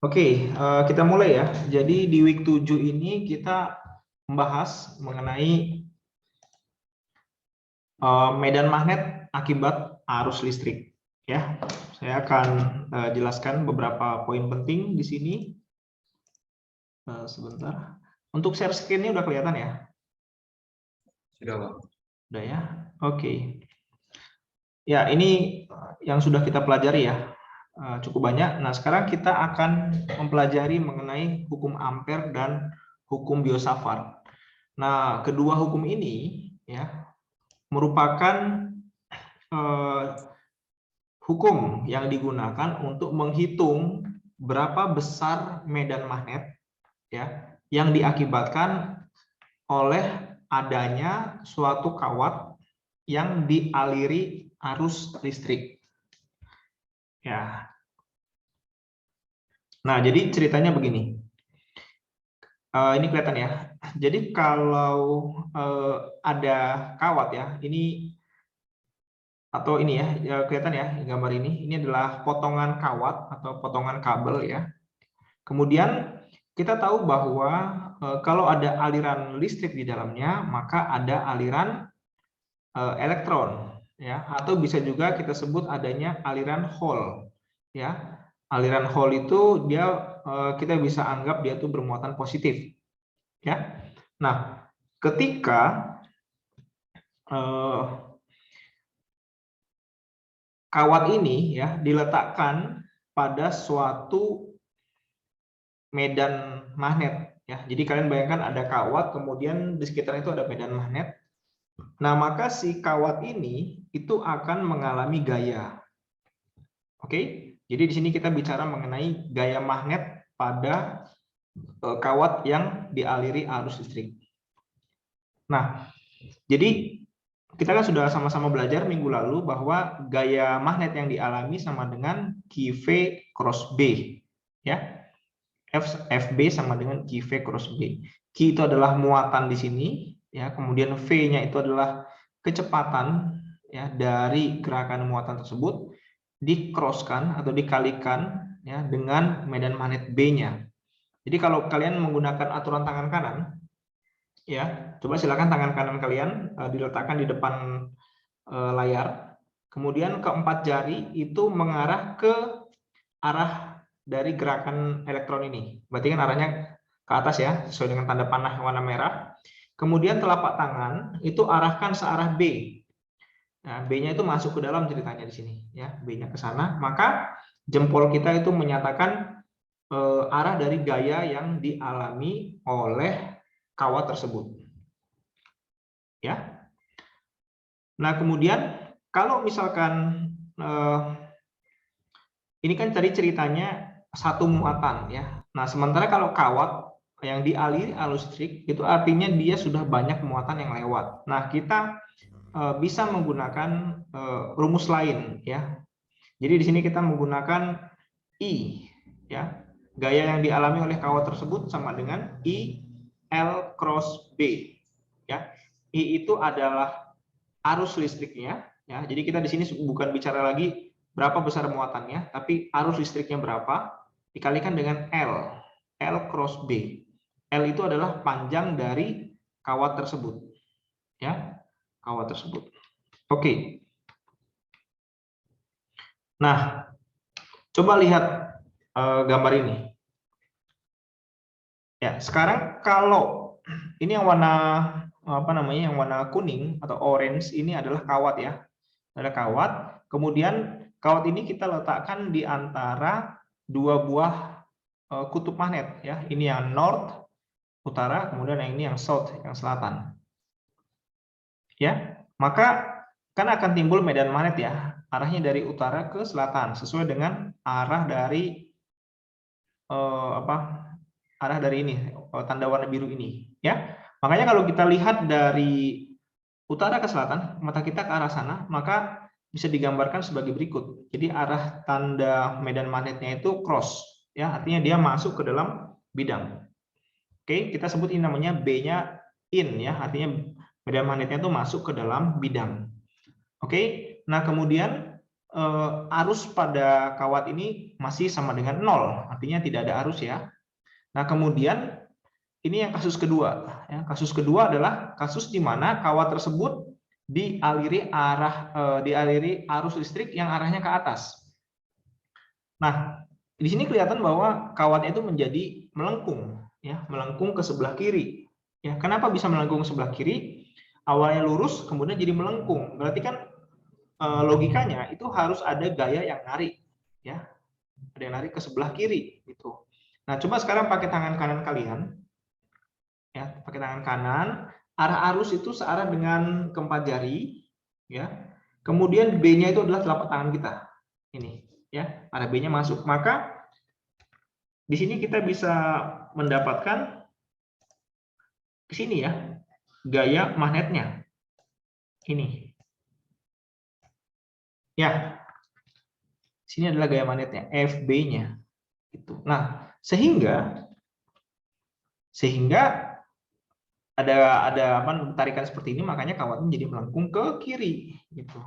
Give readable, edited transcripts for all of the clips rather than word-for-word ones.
Oke, kita mulai ya. Jadi di week 7 ini kita membahas mengenai medan magnet akibat arus listrik. Ya, saya akan jelaskan beberapa poin penting di sini. Sebentar. Untuk share screen-nya udah kelihatan ya? Sudah, Pak. Udah ya? Oke. Ya, ini yang sudah kita pelajari ya. Cukup banyak. Nah, sekarang kita akan mempelajari mengenai hukum Ampere dan hukum Biot-Savart. Nah, kedua hukum ini ya merupakan hukum yang digunakan untuk menghitung berapa besar medan magnet ya yang diakibatkan oleh adanya suatu kawat yang dialiri arus listrik. Ya. Nah, jadi ceritanya begini. Ini kelihatan ya. Jadi kalau ada kawat ya, ini atau ini ya kelihatan ya gambar ini. Ini adalah potongan kawat atau potongan kabel ya. Kemudian kita tahu bahwa kalau ada aliran listrik di dalamnya, maka ada aliran elektron ya, atau bisa juga kita sebut adanya aliran Hall ya. Aliran Hall itu dia kita bisa anggap dia tuh bermuatan positif ya. Nah, ketika kawat ini ya diletakkan pada suatu medan magnet ya. Jadi kalian bayangkan ada kawat, kemudian di sekitar itu ada medan magnet. Nah, maka si kawat ini itu akan mengalami gaya. Oke? Jadi di sini kita bicara mengenai gaya magnet pada kawat yang dialiri arus listrik. Nah, jadi kita kan sudah sama-sama belajar minggu lalu bahwa gaya magnet yang dialami sama dengan QV cross B. Ya. FB sama dengan QV cross B. Q itu adalah muatan di sini, ya. Kemudian V-nya itu adalah kecepatan ya dari gerakan muatan tersebut di-cross-kan atau dikalikan ya dengan medan magnet B-nya. Jadi kalau kalian menggunakan aturan tangan kanan, ya, coba silakan tangan kanan kalian diletakkan di depan layar. Kemudian keempat jari itu mengarah ke arah dari gerakan elektron ini. Berarti kan arahnya ke atas ya, sesuai dengan tanda panah warna merah. Kemudian telapak tangan itu arahkan searah B. Nah, B-nya itu masuk ke dalam ceritanya di sini, ya, B-nya ke sana. Maka jempol kita itu menyatakan arah dari gaya yang dialami oleh kawat tersebut. Ya. Nah, kemudian kalau misalkan ini kan tadi ceritanya satu muatan ya. Nah, sementara kalau kawat yang dialiri arus listrik itu artinya dia sudah banyak muatan yang lewat. Nah, kita bisa menggunakan rumus lain ya. Jadi di sini kita menggunakan I ya. Gaya yang dialami oleh kawat tersebut sama dengan I L cross B ya. I itu adalah arus listriknya ya. Jadi kita di sini bukan bicara lagi berapa besar muatannya, tapi arus listriknya berapa dikalikan dengan L cross B. L itu adalah panjang dari kawat tersebut ya, kawat tersebut. Oke. Nah, coba lihat gambar ini ya. Sekarang kalau ini yang warna yang warna kuning atau orange ini adalah kawat ya, ada kawat. Kemudian kawat ini kita letakkan di antara dua buah kutub magnet ya. Ini yang north utara, kemudian yang ini yang south yang selatan. Ya, maka kan akan timbul medan magnet ya, arahnya dari utara ke selatan sesuai dengan arah dari arah dari ini tanda warna biru ini ya. Makanya kalau kita lihat dari utara ke selatan, mata kita ke arah sana, maka bisa digambarkan sebagai berikut. Jadi arah tanda medan magnetnya itu cross ya, artinya dia masuk ke dalam bidang. Oke, kita sebut ini namanya B-nya in ya, artinya medan magnetnya itu masuk ke dalam bidang. Oke, nah kemudian arus pada kawat ini masih sama dengan 0, artinya tidak ada arus ya. Nah, kemudian ini yang kasus kedua. Ya, kasus kedua adalah kasus di mana kawat tersebut dialiri arus listrik yang arahnya ke atas. Nah, di sini kelihatan bahwa kawatnya itu menjadi melengkung, ya, melengkung ke sebelah kiri. Ya, kenapa bisa melengkung ke sebelah kiri? Awalnya lurus, kemudian jadi melengkung. Berarti kan logikanya itu harus ada gaya yang narik, ya, ada yang narik ke sebelah kiri, gitu. Nah, coba sekarang pakai tangan kanan kalian. Ya, pakai tangan kanan, arah arus itu searah dengan keempat jari, ya. Kemudian B-nya itu adalah telapak tangan kita. Ini, ya, arah B-nya masuk. Maka di sini kita bisa mendapatkan ke sini ya, gaya magnetnya. Ini. Ya. Sini adalah gaya magnetnya, FB-nya. Gitu. Nah, sehingga ada tarikan seperti ini, makanya kawatnya menjadi melengkung ke kiri gitu.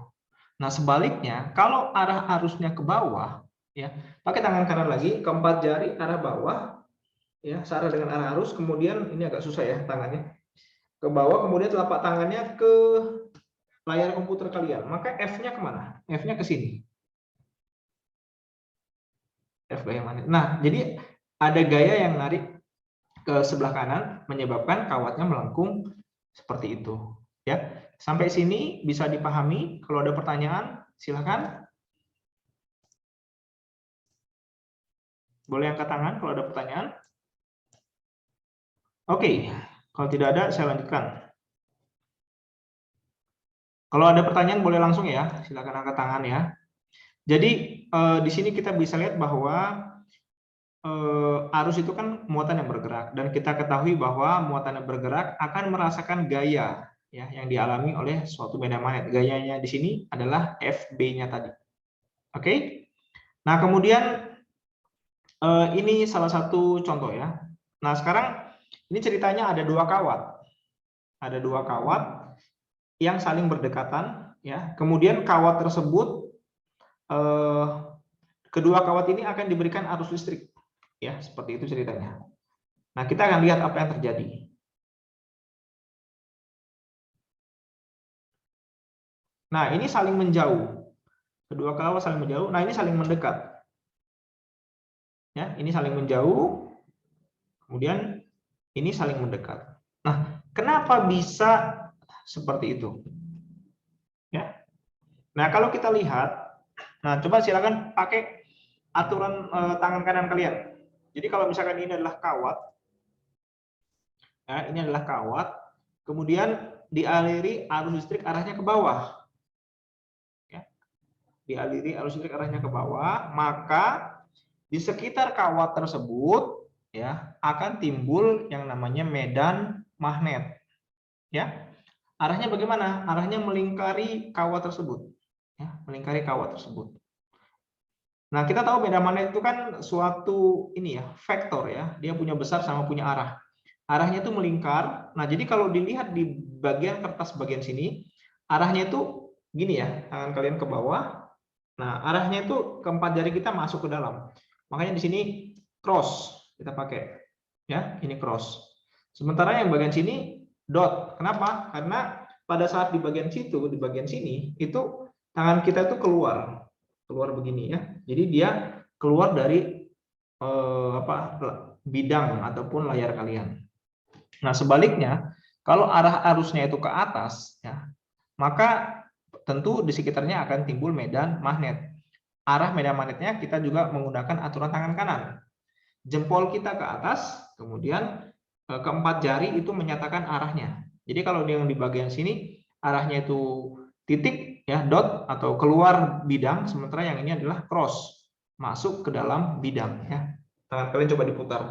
Nah, sebaliknya kalau arah arusnya ke bawah, ya, pakai tangan kanan lagi, keempat jari arah bawah, ya, searah dengan arah arus, kemudian ini agak susah ya tangannya, ke bawah, kemudian telapak tangannya ke layar komputer kalian, maka F-nya kemana? F-nya ke sini. F gaya mana? Nah, jadi ada gaya yang narik ke sebelah kanan menyebabkan kawatnya melengkung seperti itu. Ya, sampai sini bisa dipahami. Kalau ada pertanyaan, silakan. Boleh angkat tangan kalau ada pertanyaan. Oke, kalau tidak ada, saya lanjutkan. Kalau ada pertanyaan boleh langsung ya, silakan angkat tangan ya. Jadi di sini kita bisa lihat bahwa arus itu kan muatan yang bergerak, dan kita ketahui bahwa muatan yang bergerak akan merasakan gaya ya yang dialami oleh suatu medan magnet. Gayanya di sini adalah FB-nya tadi. Oke. Nah, kemudian ini salah satu contoh ya. Nah, sekarang ini ceritanya ada dua kawat. Ada dua kawat yang saling berdekatan ya. Kemudian kawat tersebut kedua kawat ini akan diberikan arus listrik. Ya, seperti itu ceritanya. Nah, kita akan lihat apa yang terjadi. Nah, ini saling menjauh. Kedua kawat saling menjauh. Nah, ini saling mendekat. Ya, ini saling menjauh. Kemudian ini saling mendekat. Nah, kenapa bisa seperti itu? Ya. Nah, kalau kita lihat, nah coba silakan pakai aturan tangan kanan kalian. Jadi kalau misalkan ini adalah kawat, ya, ini adalah kawat, kemudian dialiri arus listrik arahnya ke bawah. Ya. Dialiri arus listrik arahnya ke bawah, maka di sekitar kawat tersebut ya akan timbul yang namanya medan magnet. Ya. Arahnya bagaimana? Arahnya melingkari kawat tersebut. Ya, melingkari kawat tersebut. Nah, kita tahu medan magnet itu kan suatu ini ya, vektor ya. Dia punya besar sama punya arah. Arahnya itu melingkar. Nah, jadi kalau dilihat di bagian kertas bagian sini, arahnya itu gini ya, tangan kalian ke bawah. Nah, arahnya itu keempat jari kita masuk ke dalam. Makanya di sini cross kita pakai. Ya, ini cross. Sementara yang bagian sini dot. Kenapa? Karena pada saat di bagian situ, di bagian sini, itu tangan kita itu keluar begini ya. Jadi dia keluar dari bidang ataupun layar kalian. Nah, sebaliknya, kalau arah arusnya itu ke atas, ya, maka tentu di sekitarnya akan timbul medan magnet. Arah medan magnetnya kita juga menggunakan aturan tangan kanan. Jempol kita ke atas, kemudian keempat jari itu menyatakan arahnya. Jadi kalau yang di bagian sini arahnya itu titik ya, dot atau keluar bidang, sementara yang ini adalah cross, masuk ke dalam bidang ya. Tangan kalian coba diputar.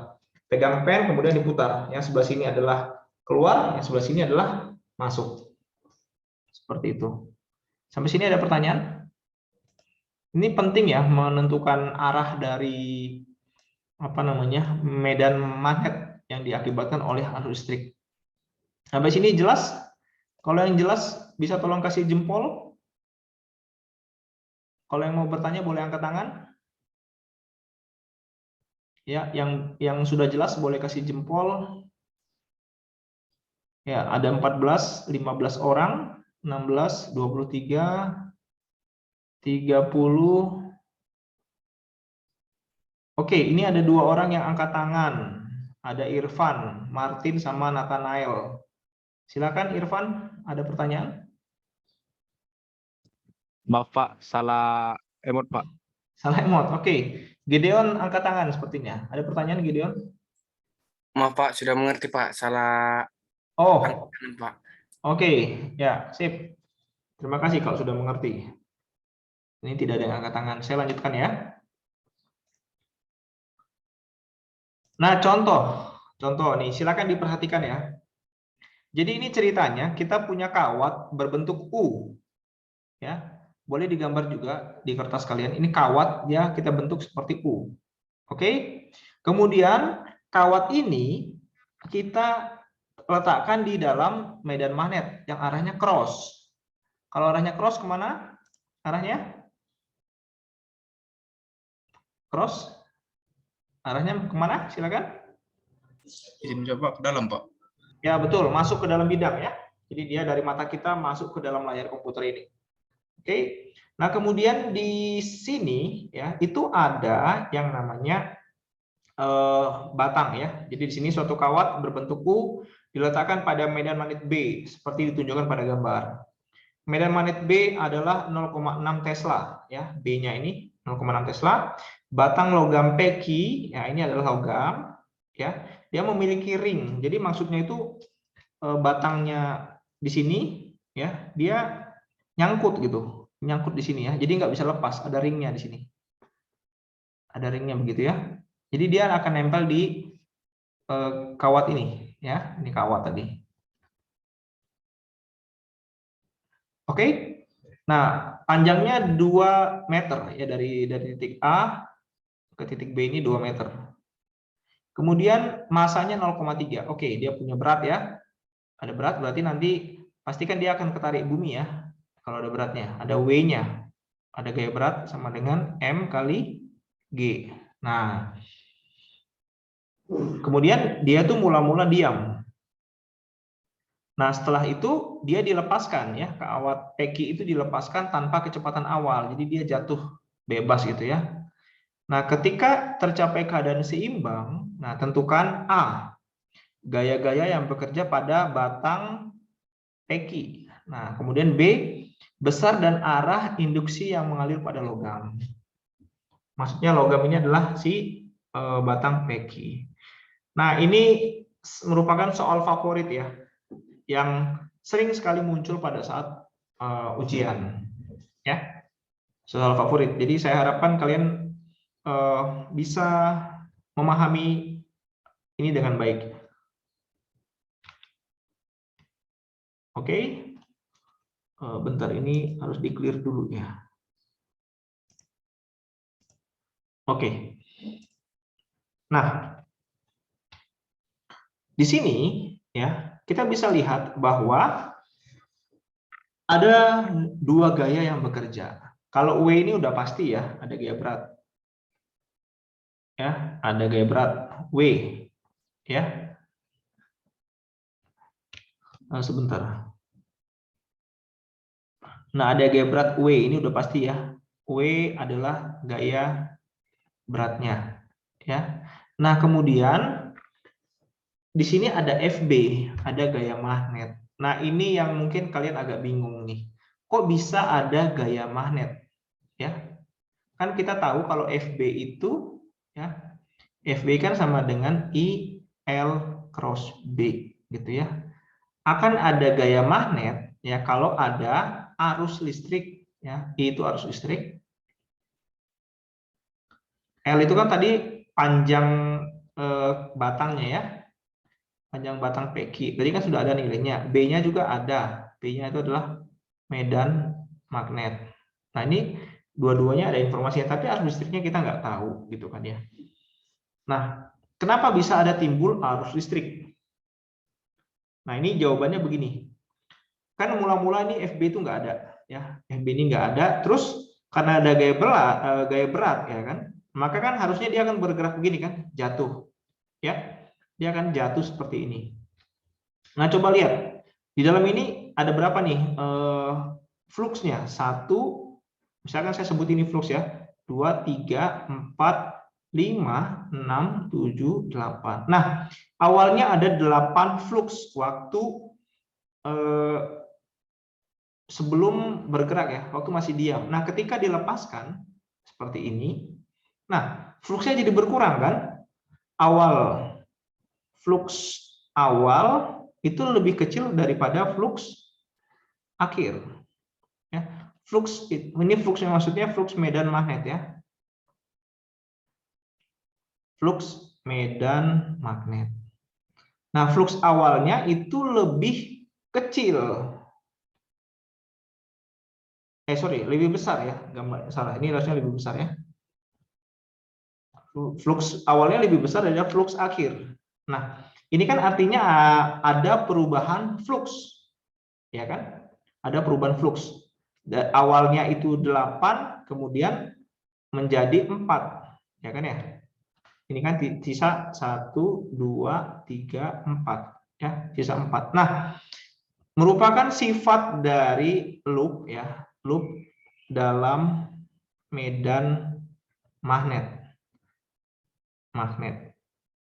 Pegang pen kemudian diputar. Yang sebelah sini adalah keluar, yang sebelah sini adalah masuk. Seperti itu. Sampai sini ada pertanyaan? Ini penting ya menentukan arah dari medan magnet yang diakibatkan oleh arus listrik. Sampai sini jelas? Kalau yang jelas bisa tolong kasih jempol. Kalau yang mau bertanya boleh angkat tangan. Ya, yang sudah jelas boleh kasih jempol. Ya, ada 14, 15 orang, 16, 23, 30. Oke, ini ada 2 orang yang angkat tangan. Ada Irfan, Martin, sama Nathanael. Silakan Irfan, ada pertanyaan? Maaf Pak, salah emot Pak. Salah emot. Oke. Gideon angkat tangan sepertinya. Ada pertanyaan Gideon? Maaf Pak, sudah mengerti Pak. Salah Oh, angkatan Pak. oke. Ya, sip. Terima kasih kalau sudah mengerti. Ini tidak ada yang angkat tangan. Saya lanjutkan ya. Nah, contoh nih, silakan diperhatikan ya. Jadi ini ceritanya kita punya kawat berbentuk U, ya. Boleh digambar juga di kertas kalian. Ini kawat ya, kita bentuk seperti U. Oke. Kemudian kawat ini kita letakkan di dalam medan magnet yang arahnya cross. Kalau arahnya cross kemana? Arahnya cross. Arahnya kemana? Silakan. Izin coba ke dalam, Pak. Ya betul, masuk ke dalam bidang ya. Jadi dia dari mata kita masuk ke dalam layar komputer ini. Oke. Nah kemudian di sini ya itu ada yang namanya batang ya. Jadi di sini suatu kawat berbentuk U diletakkan pada medan magnet B seperti ditunjukkan pada gambar. Medan magnet B adalah 0,6 Tesla ya. B-nya ini 0,6 Tesla. Batang logam Peki ya, ini adalah logam ya. Dia memiliki ring. Jadi maksudnya itu batangnya di sini ya, dia nyangkut gitu. Nyangkut di sini ya. Jadi nggak bisa lepas, ada ringnya di sini. Ada ringnya begitu ya. Jadi dia akan nempel di kawat ini ya. Ini kawat tadi. Oke. Nah, panjangnya 2 meter ya, dari titik A ke titik B ini 2 meter. Kemudian masanya 0,3. Oke, dia punya berat ya. Ada berat berarti nanti pastikan dia akan ketarik bumi ya. Kalau ada beratnya, ada W-nya. Ada gaya berat sama dengan M kali G. Nah, kemudian dia tuh mula-mula diam. Nah, setelah itu dia dilepaskan ya, kawat Peki itu dilepaskan tanpa kecepatan awal. Jadi dia jatuh bebas gitu ya. Nah, ketika tercapai keadaan seimbang, nah tentukan A, gaya-gaya yang bekerja pada batang Peki. Nah, kemudian B, besar dan arah induksi yang mengalir pada logam. Maksudnya logam ini adalah si batang Peki. Nah, ini merupakan soal favorit ya, yang sering sekali muncul pada saat ujian. Ya, soal favorit. Jadi saya harapkan kalian bisa memahami ini dengan baik. Oke, bentar ini harus di-clear dulu ya. Oke. Nah, di sini ya kita bisa lihat bahwa ada 2 gaya yang bekerja. Kalau W ini udah pasti ya, ada gaya berat. Ya, ada gaya berat W ya. Sebentar. Nah, ada gaya berat W, ini udah pasti ya. W adalah gaya beratnya ya. Nah, kemudian di sini ada FB, ada gaya magnet. Nah, ini yang mungkin kalian agak bingung nih. Kok bisa ada gaya magnet? Ya. Kan kita tahu kalau FB itu ya, FB kan sama dengan IL cross B gitu ya. Akan ada gaya magnet ya kalau ada arus listrik ya. I itu arus listrik. L itu kan tadi panjang batangnya ya. Panjang batang Peki. Tadi kan sudah ada nilainya. B-nya juga ada. B-nya itu adalah medan magnet. Nah, ini dua-duanya ada informasinya, tapi arus listriknya kita nggak tahu gitu kan ya. Nah, kenapa bisa ada timbul arus listrik? Nah, ini jawabannya begini. Kan mula-mula ini FB itu nggak ada ya. FB ini nggak ada. Terus karena ada gaya berat ya kan, maka kan harusnya dia akan bergerak begini kan, jatuh ya, dia akan jatuh seperti ini. Nah coba lihat di dalam ini ada berapa nih fluxnya, 1, misalkan saya sebut ini flux ya, 2, 3, 4, 5, 6, 7, 8. Nah awalnya ada 8 flux waktu sebelum bergerak ya, waktu masih diam. Nah, ketika dilepaskan seperti ini, nah, fluxnya jadi berkurang kan? Flux awal itu lebih kecil daripada flux akhir. Ya, ini fluxnya maksudnya flux medan magnet ya. Flux medan magnet. Nah, flux awalnya itu lebih kecil. Lebih besar ya, gambar salah. Ini harusnya lebih besar ya. Flux awalnya lebih besar daripada flux akhir. Nah, ini kan artinya ada perubahan flux. Ya kan? Ada perubahan flux. Awalnya itu 8, kemudian menjadi 4. Ya kan ya? Ini kan sisa 1, 2, 3, 4. Ya, sisa 4. Nah, merupakan sifat dari loop ya. Loop dalam medan magnet.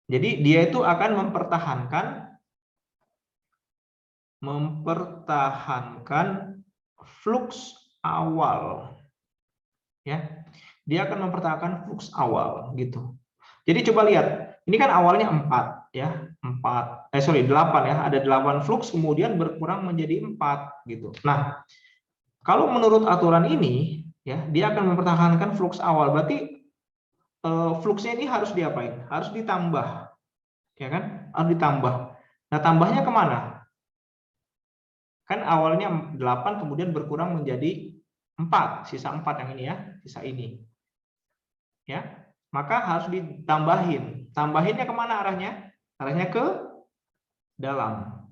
Jadi dia itu akan mempertahankan flux awal. Ya. Dia akan mempertahankan flux awal gitu. Jadi coba lihat, ini kan awalnya 4 ya. 8 ya. Ada 8 flux kemudian berkurang menjadi 4 gitu. Nah, kalau menurut aturan ini, ya, dia akan mempertahankan flux awal. Berarti fluxnya ini harus diapain? Harus ditambah, ya kan? Harus ditambah. Nah, tambahnya kemana? Kan awalnya 8, kemudian berkurang menjadi 4, sisa 4 yang ini ya, sisa ini. Ya, maka harus ditambahin. Tambahinnya kemana arahnya? Arahnya ke dalam.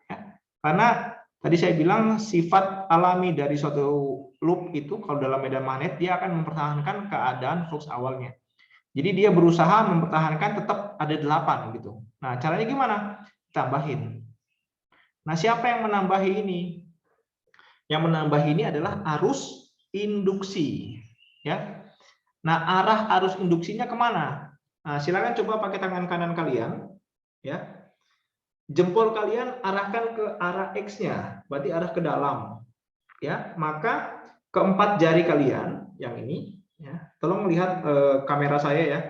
Ya. Karena tadi saya bilang sifat alami dari suatu loop itu kalau dalam medan magnet dia akan mempertahankan keadaan flux awalnya. Jadi dia berusaha mempertahankan tetap ada 8 gitu. Nah, caranya gimana? Tambahin. Nah, siapa yang menambahi ini? Yang menambahi ini adalah arus induksi, ya. Nah, arah arus induksinya kemana? Nah, silakan coba pakai tangan kanan kalian, ya. Jempol kalian arahkan ke arah X-nya, berarti arah ke dalam. Ya, maka keempat jari kalian yang ini, ya, tolong lihat kamera saya ya.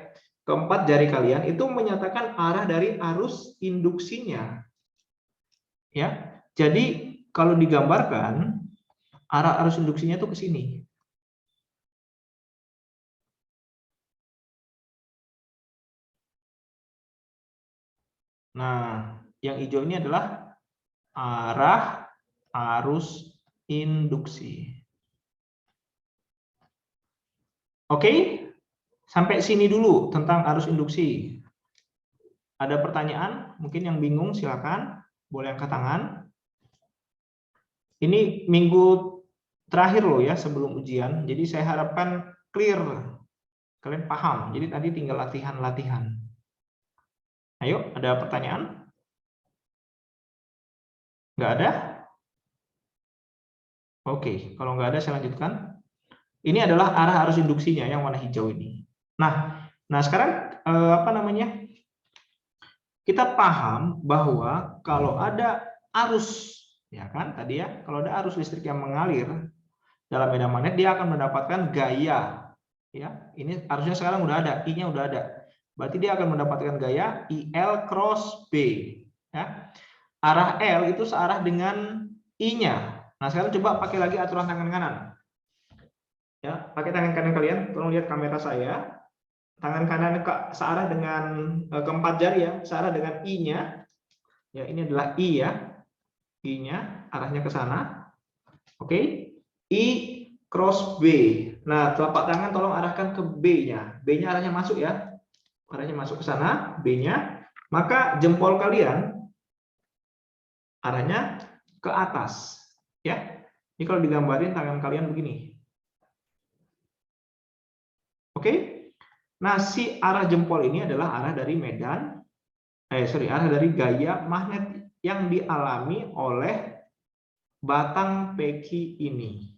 Keempat jari kalian itu menyatakan arah dari arus induksinya. Ya, jadi kalau digambarkan arah arus induksinya itu ke sini. Nah, yang hijau ini adalah arah arus induksi. Oke, sampai sini dulu tentang arus induksi. Ada pertanyaan? Mungkin yang bingung silakan, boleh angkat tangan. Ini minggu terakhir loh ya sebelum ujian, jadi saya harapkan clear, kalian paham. Jadi tadi tinggal latihan-latihan. Ayo, ada pertanyaan? Nggak ada? Oke, kalau nggak ada saya lanjutkan. Ini adalah arah arus induksinya yang warna hijau ini. Nah sekarang apa namanya? Kita paham bahwa kalau ada arus, ya kan tadi ya, kalau ada arus listrik yang mengalir dalam medan magnet dia akan mendapatkan gaya. Ya, ini arusnya sekarang udah ada, I-nya udah ada. Berarti dia akan mendapatkan gaya IL cross B. Ya. Arah L itu searah dengan I-nya. Nah, sekarang coba pakai lagi aturan tangan kanan. Ya, pakai tangan kanan kalian, tolong lihat kamera saya. Tangan kanan searah dengan keempat jari ya, searah dengan I-nya. Ya, ini adalah I ya. I-nya arahnya ke sana. Oke. I cross B. Nah, telapak tangan tolong arahkan ke B-nya. B-nya arahnya masuk ya. Arahnya masuk ke sana, B-nya. Maka jempol kalian arahnya ke atas, ya. Ini kalau digambarin tangan kalian begini. Oke. Nah, si arah jempol ini adalah arah dari arah dari gaya magnet yang dialami oleh batang peki ini.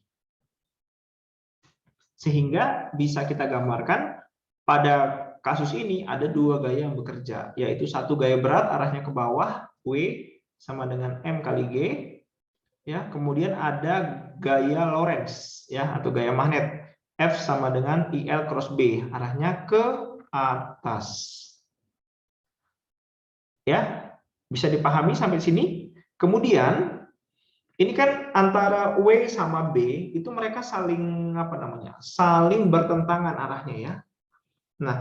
Sehingga bisa kita gambarkan pada kasus ini ada dua gaya yang bekerja, yaitu satu gaya berat arahnya ke bawah, W sama dengan M kali G, ya. Kemudian ada gaya Lorentz, ya, atau gaya magnet, F sama dengan IL cross B, arahnya ke atas. Ya, bisa dipahami sampai sini. Kemudian ini kan antara W sama B itu mereka saling saling bertentangan arahnya, ya. Nah,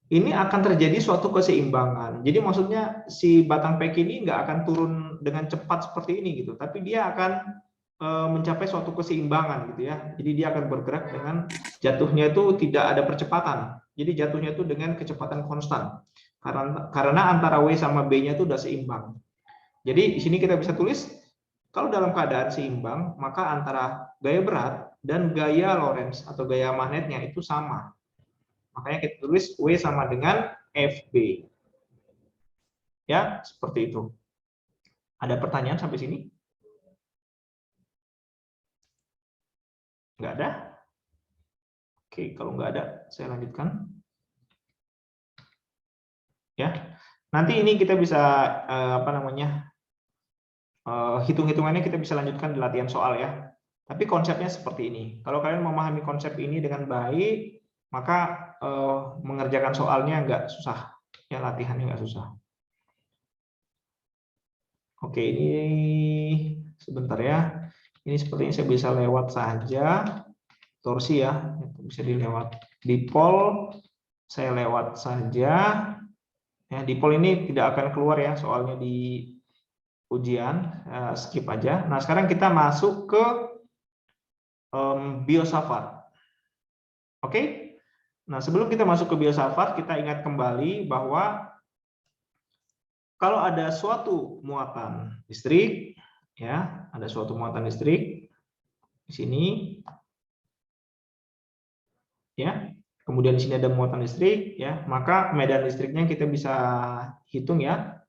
ini akan terjadi suatu keseimbangan. Jadi maksudnya si batang peki ini nggak akan turun dengan cepat seperti ini gitu, tapi dia akan mencapai suatu keseimbangan gitu, ya. Jadi dia akan bergerak dengan jatuhnya itu tidak ada percepatan. Jadi jatuhnya itu dengan kecepatan konstan. Karena antara W sama B-nya itu udah seimbang. Jadi di sini kita bisa tulis kalau dalam keadaan seimbang, maka antara gaya berat dan gaya Lorentz atau gaya magnetnya itu sama. Makanya kita tulis W sama dengan FB. Ya, seperti itu. Ada pertanyaan sampai sini? Nggak ada? Oke, kalau nggak ada, saya lanjutkan. Ya, nanti ini kita bisa hitung-hitungannya kita bisa lanjutkan di latihan soal, ya. Tapi konsepnya seperti ini. Kalau kalian memahami konsep ini dengan baik, maka mengerjakan soalnya nggak susah, ya, latihannya nggak susah. Oke, ini sebentar ya. Ini sepertinya saya bisa lewat saja. Torsi, ya, bisa dilewat. Dipol saya lewat saja. Ya, dipol ini tidak akan keluar, ya, soalnya di ujian, skip aja. Nah, sekarang kita masuk ke biosafat. Oke. Nah, sebelum kita masuk ke biosafat, kita ingat kembali bahwa kalau ada suatu muatan listrik, ya, ada suatu muatan listrik di sini, ya. Kemudian di sini ada muatan listrik, ya, maka medan listriknya kita bisa hitung, ya.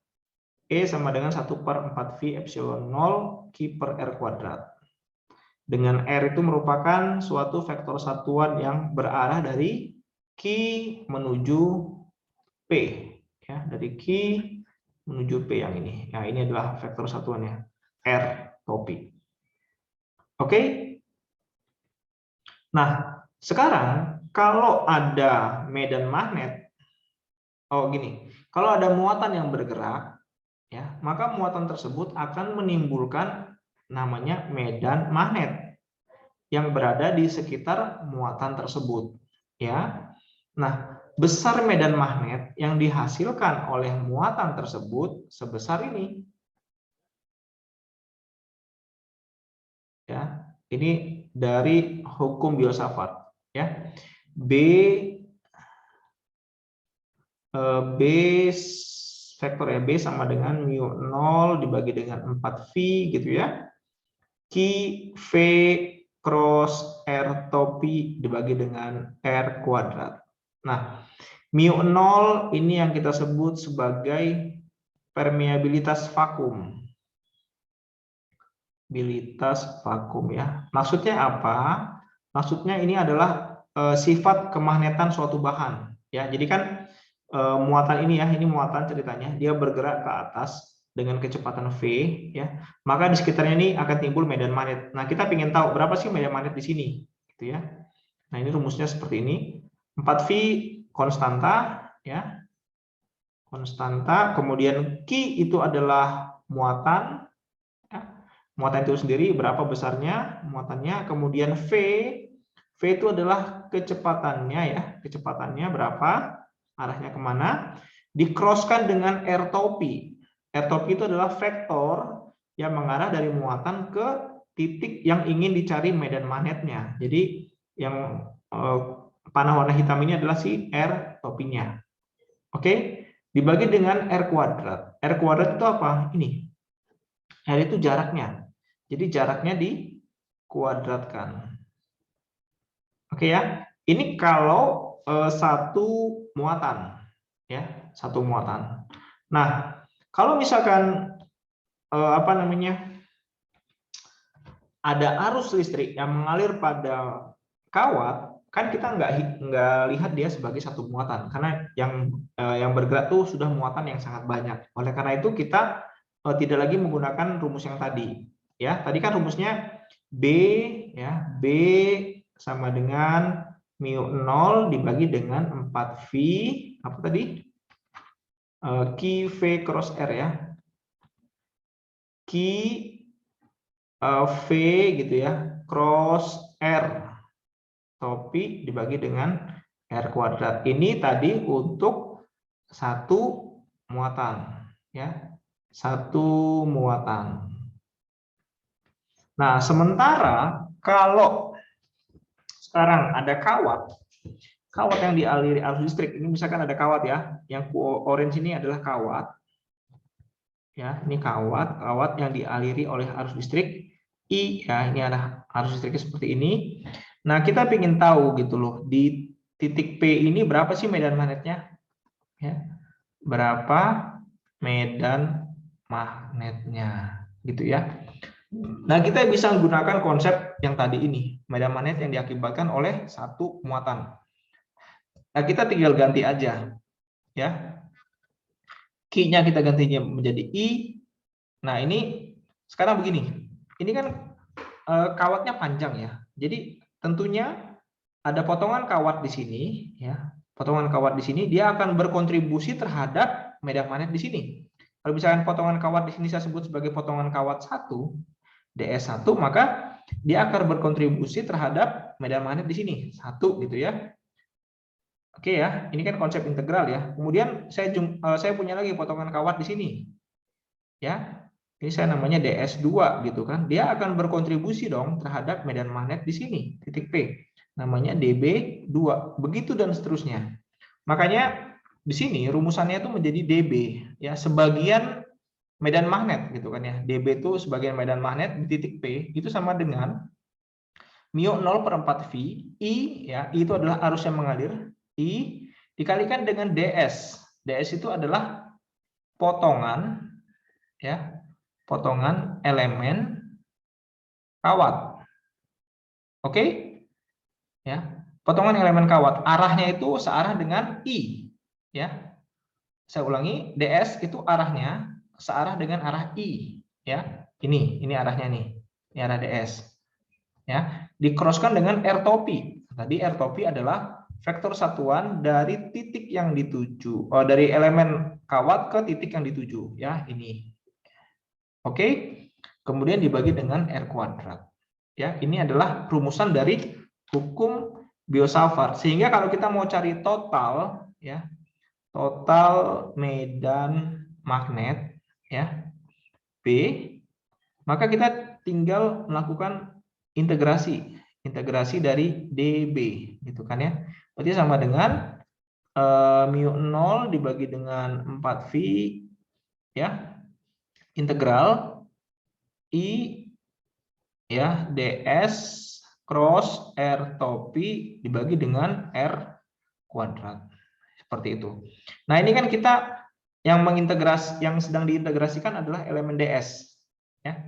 E sama dengan 1/4V epsilon 0 Q per R kuadrat. Dengan R itu merupakan suatu vektor satuan yang berarah dari Q menuju P, ya, dari Q menuju P yang ini. Nah, ini adalah vektor satuannya, R topi. Oke? Nah, sekarang kalau ada medan magnet, gini, kalau ada muatan yang bergerak, ya, maka muatan tersebut akan menimbulkan namanya medan magnet yang berada di sekitar muatan tersebut, ya. Nah, besar medan magnet yang dihasilkan oleh muatan tersebut sebesar ini, ya. Ini dari hukum biosafat, ya. B vektor B sama dengan mu0 dibagi dengan 4V gitu, ya. Q V cross R topi dibagi dengan R kuadrat. Nah, mu0 ini yang kita sebut sebagai permeabilitas vakum. Permeabilitas vakum, ya. Maksudnya apa? Maksudnya ini adalah sifat kemagnetan suatu bahan, ya. Jadi kan muatan ini, ya, ini muatan ceritanya, dia bergerak ke atas dengan kecepatan V, ya. Maka di sekitarnya ini akan timbul medan magnet. Nah, kita ingin tahu berapa sih medan magnet di sini, gitu, ya. Nah, ini rumusnya seperti ini. 4V konstanta, ya. Konstanta, kemudian Q itu adalah muatan, ya. Muatan itu sendiri berapa besarnya muatannya, kemudian V itu adalah kecepatannya, ya. Kecepatannya berapa, arahnya kemana, di-crosskan dengan R topi. R topi itu adalah vektor yang mengarah dari muatan ke titik yang ingin dicari medan magnetnya. Jadi yang panah warna hitam ini adalah si R topinya. Oke, dibagi dengan R kuadrat. R kuadrat itu apa? Ini. R itu jaraknya. Jadi jaraknya dikuadratkan. Oke, ya. Ini kalau satu muatan, ya, satu muatan. Nah, kalau misalkan apa namanya, ada arus listrik yang mengalir pada kawat, kan kita nggak lihat dia sebagai satu muatan, karena yang bergerak tuh sudah muatan yang sangat banyak. Oleh karena itu kita tidak lagi menggunakan rumus yang tadi. Ya, tadi kan rumusnya B, ya, B sama dengan mu 0 dibagi dengan 4V apa tadi? Q V cross R, ya. Q V gitu ya, cross R topi dibagi dengan R kuadrat. Ini tadi untuk satu muatan, ya, satu muatan. Nah, sementara kalau sekarang ada kawat yang dialiri arus listrik, ini misalkan ada kawat, ya, yang orange ini adalah kawat, ya, ini kawat yang dialiri oleh arus listrik I, ya, ini ada arus listriknya seperti ini. Nah, kita ingin tahu gitu loh, di titik P ini berapa sih medan magnetnya, ya, berapa medan magnetnya, gitu ya. Nah, kita bisa menggunakan konsep yang tadi ini, medan magnet yang diakibatkan oleh satu muatan. Nah, kita tinggal ganti aja, ya. Q-nya kita gantinya menjadi I. Nah, ini sekarang begini. Ini kan kawatnya panjang, ya. Jadi tentunya ada potongan kawat di sini, ya. Potongan kawat di sini dia akan berkontribusi terhadap medan magnet di sini. Kalau misalkan potongan kawat di sini saya sebut sebagai potongan kawat 1, DS1, maka dia akan berkontribusi terhadap medan magnet di sini, 1 gitu ya. Oke ya, ini kan konsep integral ya. Kemudian saya punya lagi potongan kawat di sini. Ya. Ini saya namanya DS2 gitu kan. Dia akan berkontribusi dong terhadap medan magnet di sini, titik P. Namanya DB2. Begitu dan seterusnya. Makanya di sini rumusannya itu menjadi DB, ya, sebagian medan magnet gitu kan ya. DB itu sebagian medan magnet di titik P itu sama dengan mu 0/4V I, ya, I itu adalah arus yang mengalir, I dikalikan dengan DS. DS itu adalah potongan, ya, potongan elemen kawat. Oke? Ya. Potongan elemen kawat, arahnya itu searah dengan I, ya. Saya ulangi, DS itu arahnya searah dengan arah I, ya. Ini arahnya nih. Ini arah DS. Ya, dikroskan dengan R topi. Tadi R topi adalah vektor satuan dari titik yang dituju, dari elemen kawat ke titik yang dituju, ya, ini. Oke. Kemudian dibagi dengan R kuadrat. Ya, ini adalah rumusan dari hukum Biot-Savart. Sehingga kalau kita mau cari total, ya, total medan magnet, ya, B, maka kita tinggal melakukan integrasi dari DB, gitu kan ya. Berarti sama dengan mu 0 dibagi dengan 4V, ya, integral I, ya, DS cross R topi dibagi dengan R kuadrat. Seperti itu. Nah, ini kan kita yang sedang diintegrasikan adalah elemen DS, ya.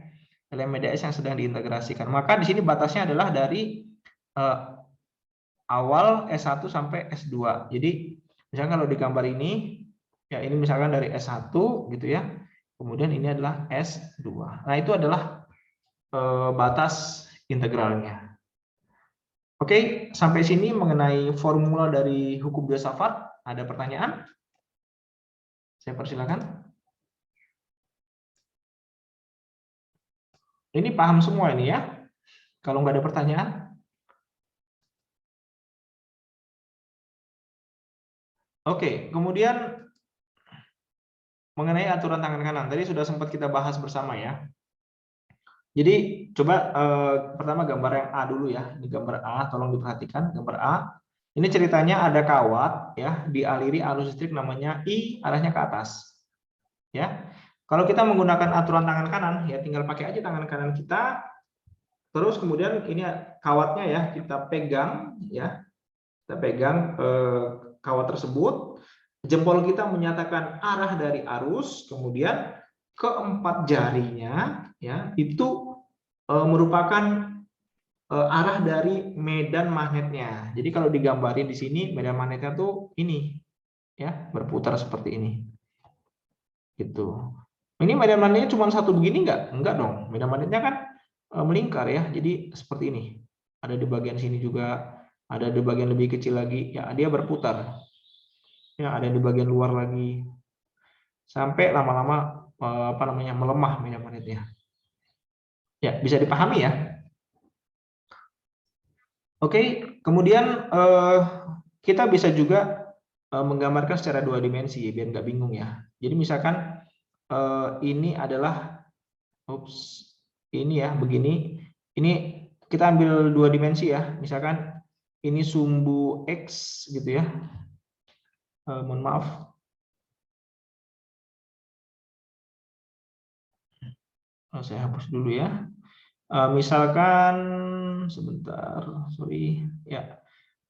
Elemen DS yang sedang diintegrasikan. Maka di sini batasnya adalah dari awal S1 sampai S2. Jadi misalkan kalau di gambar ini, ya, ini misalkan dari S1 gitu ya. Kemudian ini adalah S2. Nah, itu adalah batas integralnya. Oke, sampai sini mengenai formula dari hukum Biot-Savart. Ada pertanyaan? Saya persilakan. Ini paham semua ini ya? Kalau nggak ada pertanyaan? Oke, kemudian mengenai aturan tangan kanan. Tadi sudah sempat kita bahas bersama ya. Jadi coba pertama gambar yang A dulu ya. Ini gambar A, tolong diperhatikan gambar A. Ini ceritanya ada kawat ya, dialiri arus listrik namanya I, arahnya ke atas. Ya. Kalau kita menggunakan aturan tangan kanan ya, tinggal pakai aja tangan kanan kita. Terus kemudian ini kawatnya ya, kita pegang ya. Kita pegang kawat tersebut, jempol kita menyatakan arah dari arus, kemudian keempat jarinya ya itu merupakan arah dari medan magnetnya. Jadi kalau digambarin di sini medan magnetnya tuh ini ya, berputar seperti ini. Gitu. Ini medan magnetnya cuma satu begini enggak dong. Medan magnetnya kan melingkar ya. Jadi seperti ini. Ada di bagian sini juga, ada di bagian lebih kecil lagi. Ya, dia berputar. Ya, ada di bagian luar lagi. Sampai lama-lama melemah medan magnetnya. Ya, bisa dipahami ya. Oke, kemudian kita bisa juga menggambarkan secara dua dimensi biar nggak bingung ya. Jadi misalkan ini adalah, ini ya begini. Ini kita ambil dua dimensi ya. Misalkan ini sumbu X gitu ya. Mohon maaf. Saya hapus dulu ya. Misalkan sebentar, sorry ya.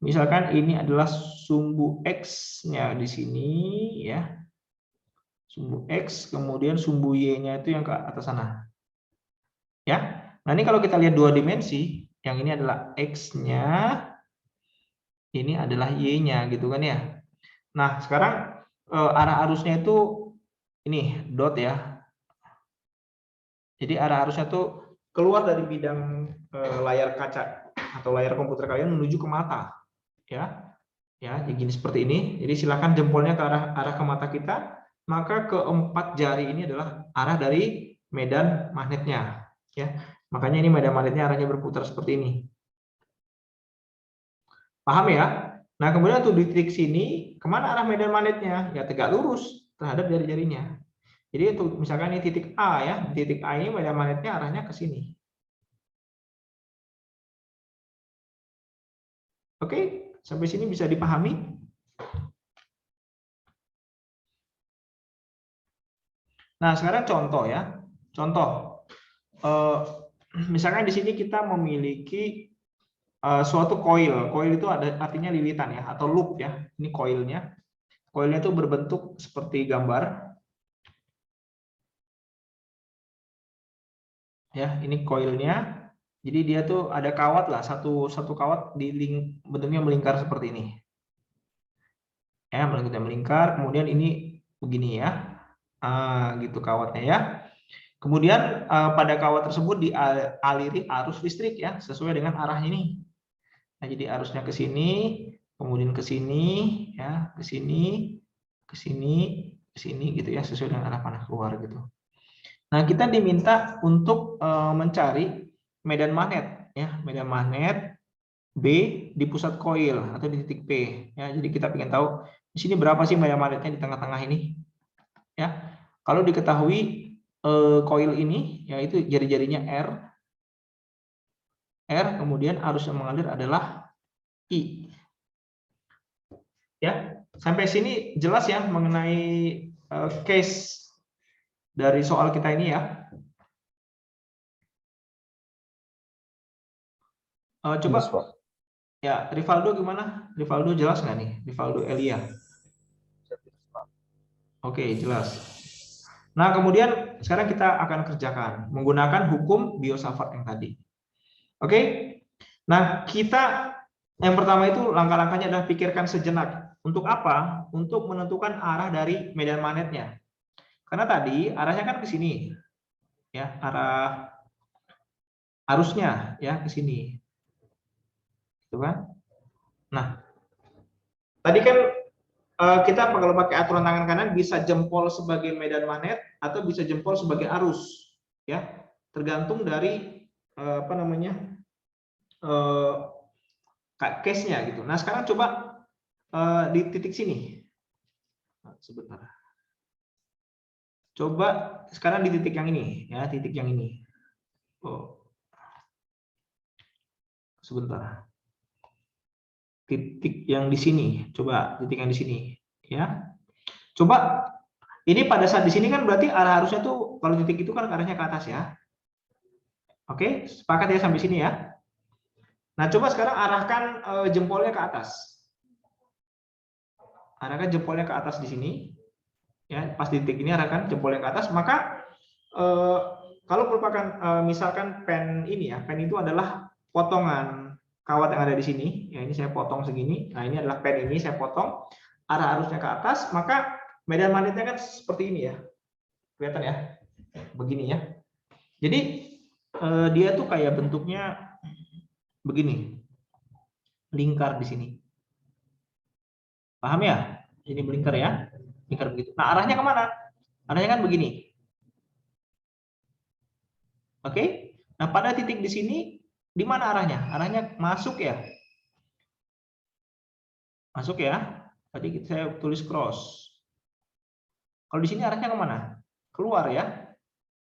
Misalkan ini adalah sumbu X-nya di sini ya. Sumbu X, kemudian sumbu Y-nya itu yang ke atas sana. Ya. Nah, ini kalau kita lihat dua dimensi, yang ini adalah X-nya, ini adalah Y-nya gitu kan ya. Nah, sekarang arah arusnya itu ini dot ya. Jadi arah arusnya tuh keluar dari bidang layar kaca atau layar komputer kalian menuju ke mata. Ya, jadi gini seperti ini. Jadi silakan jempolnya ke arah ke mata kita, maka keempat jari ini adalah arah dari medan magnetnya. Ya, makanya ini medan magnetnya arahnya berputar seperti ini. Paham ya? Nah, kemudian untuk di titik sini, kemana arah medan magnetnya? Ya tegak lurus terhadap jari-jarinya. Jadi untuk misalkan ini titik A ya, titik A ini medan magnetnya arahnya ke sini. Oke. Sampai sini bisa dipahami? Nah, sekarang contoh ya. Contoh. Misalkan di sini kita memiliki suatu coil. Coil itu artinya lilitan ya, atau loop ya. Ini coilnya. Coilnya itu berbentuk seperti gambar. Ya, ini coilnya. Jadi dia tuh ada kawat lah, satu kawat bentuknya melingkar seperti ini. Ya, bentuknya melingkar. Kemudian ini begini ya, gitu kawatnya ya. Kemudian pada kawat tersebut dialiri arus listrik ya, sesuai dengan arah ini. Nah, jadi arusnya ke sini, kemudian ke sini, ya, ke sini, ke sini, ke sini, gitu ya, sesuai dengan arah panah keluar gitu. Nah, kita diminta untuk mencari medan magnet ya, medan magnet B di pusat koil atau di titik P ya. Jadi kita ingin tahu di sini berapa sih medan magnetnya di tengah-tengah ini ya. Kalau diketahui koil ini yaitu jari-jarinya R, kemudian arus yang mengalir adalah I. Ya, sampai sini jelas ya mengenai case dari soal kita ini ya. Coba ya, Rivaldo gimana? Rivaldo jelas nggak nih? Rivaldo Elia. Oke, jelas. Nah, kemudian sekarang kita akan kerjakan menggunakan hukum Biot-Savart yang tadi. Oke. Nah, kita yang pertama itu langkah-langkahnya adalah pikirkan sejenak. Untuk apa? Untuk menentukan arah dari medan magnetnya. Karena tadi arahnya kan ke sini. Ya, arah arusnya ya ke sini. Gitu kan? Nah, tadi kan kita kalau pakai aturan tangan kanan bisa jempol sebagai medan magnet atau bisa jempol sebagai arus, ya tergantung dari case-nya gitu. Nah, sekarang coba di titik sini. Sebentar. Coba sekarang di titik yang ini, ya titik yang ini. Sebentar. Titik yang di sini, coba titik yang di sini, ya. Coba ini pada saat di sini kan berarti arah arusnya tuh kalau titik itu kan arahnya ke atas ya. Oke, sepakat ya sampai sini ya. Nah, coba sekarang arahkan jempolnya ke atas. arahkan jempolnya ke atas di sini. Ya, pas di titik ini arahkan jempolnya ke atas, maka kalau merupakan misalkan pen ini ya, pen itu adalah potongan kawat yang ada di sini. Ya, ini saya potong segini. Nah, ini adalah pen ini saya potong. Arah arusnya ke atas, maka medan magnetnya kan seperti ini ya. Kelihatan ya? Begini ya. Jadi dia tuh kayak bentuknya begini. Lingkar di sini. Paham ya? Ini melingkar ya. Lingkar begitu. Nah, arahnya kemana? Arahnya kan begini. Oke? Nah, pada titik di sini di mana arahnya? Arahnya masuk ya. Masuk ya. Tadi saya tulis cross. Kalau di sini arahnya kemana? Keluar ya.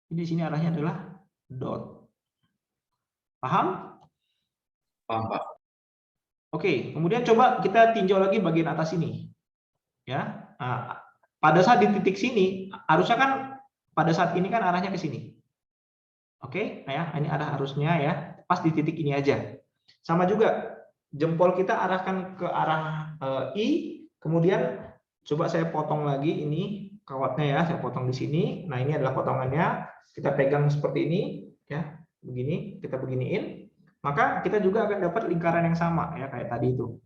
Jadi di sini arahnya adalah dot. Paham? Paham, Pak. Oke, kemudian coba kita tinjau lagi bagian atas ini. Ya. Nah, pada saat di titik sini, arusnya kan pada saat ini kan arahnya ke sini. Oke, nah ya, ini arah arusnya ya. Pas di titik ini aja. Sama juga jempol kita arahkan ke arah I. Kemudian coba saya potong lagi ini kawatnya ya, saya potong di sini. Nah, ini adalah potongannya. Kita pegang seperti ini ya, begini, kita beginiin. Maka kita juga akan dapat lingkaran yang sama ya kayak tadi itu.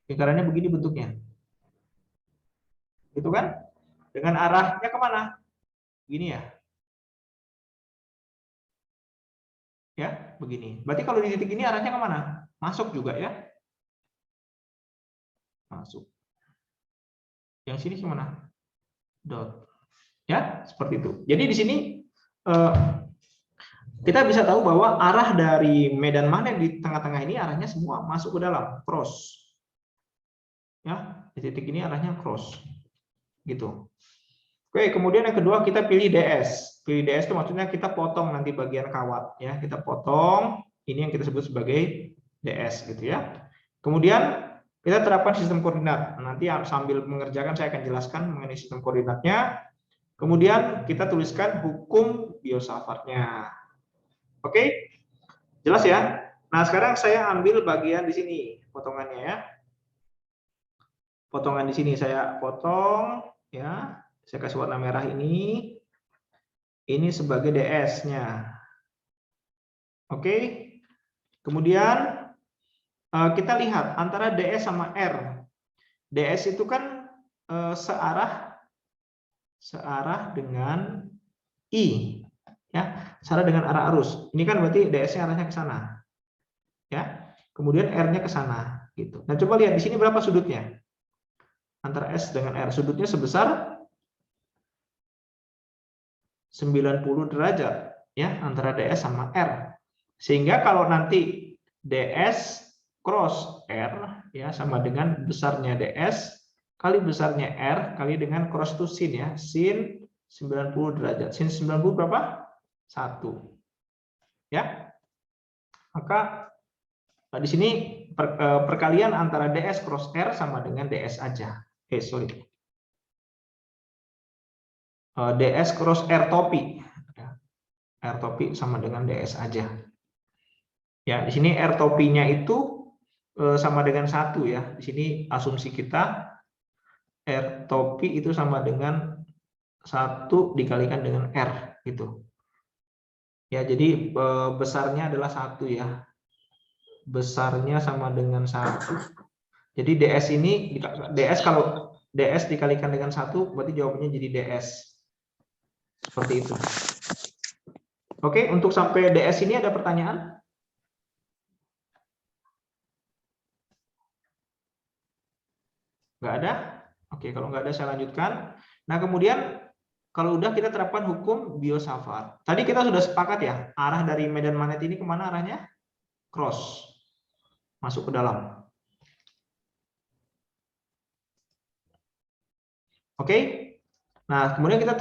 Lingkarannya begini bentuknya. Gitu kan? Dengan arahnya kemana? Gini ya. Ya, begini. Berarti kalau di titik ini arahnya kemana? Masuk juga ya. Masuk. Yang sini gimana? Dot. Ya, seperti itu. Jadi di sini kita bisa tahu bahwa arah dari medan magnet di tengah-tengah ini arahnya semua masuk ke dalam, cross. Ya, di titik ini arahnya cross. Gitu. Oke, kemudian yang kedua kita pilih DS. Pilih DS itu maksudnya kita potong nanti bagian kawat ya, kita potong. Ini yang kita sebut sebagai DS gitu ya. Kemudian kita terapkan sistem koordinat. Nanti sambil mengerjakan saya akan jelaskan mengenai sistem koordinatnya. Kemudian kita tuliskan hukum Biot-Savartnya. Oke? Jelas ya? Nah, sekarang saya ambil bagian di sini potongannya ya. Potongan di sini saya potong ya. Saya kasih warna merah ini. Ini sebagai DS-nya. Oke? Kemudian kita lihat antara DS sama R. DS itu kan searah dengan I, ya, searah dengan arah arus. Ini kan berarti DS-nya arahnya ke sana, ya. Kemudian R-nya ke sana, gitu. Nah, coba lihat di sini berapa sudutnya antara S dengan R. Sudutnya sebesar 90 derajat, ya, antara DS sama R. Sehingga kalau nanti DS cross R ya sama dengan besarnya DS kali besarnya R kali dengan cross to sin ya. Sin 90 derajat. Sin 90 berapa? 1. Ya. Maka di sini perkalian antara DS cross R sama dengan DS aja. DS cross R topi. R topi sama dengan DS aja. Ya, di sini R topinya itu sama dengan 1 ya. Di sini asumsi kita R topi itu sama dengan 1 dikalikan dengan R gitu. Ya, jadi besarnya adalah 1 ya. Besarnya sama dengan 1. Jadi DS ini DS kalau DS dikalikan dengan 1 berarti jawabannya jadi DS. Seperti itu. Oke, untuk sampai DS ini ada pertanyaan? Nggak ada? Oke, kalau nggak ada saya lanjutkan. Nah, kemudian kalau udah kita terapkan hukum Biot-Savart. Tadi kita sudah sepakat ya, arah dari medan magnet ini kemana arahnya? Cross. Masuk ke dalam. Oke? Nah, kemudian kita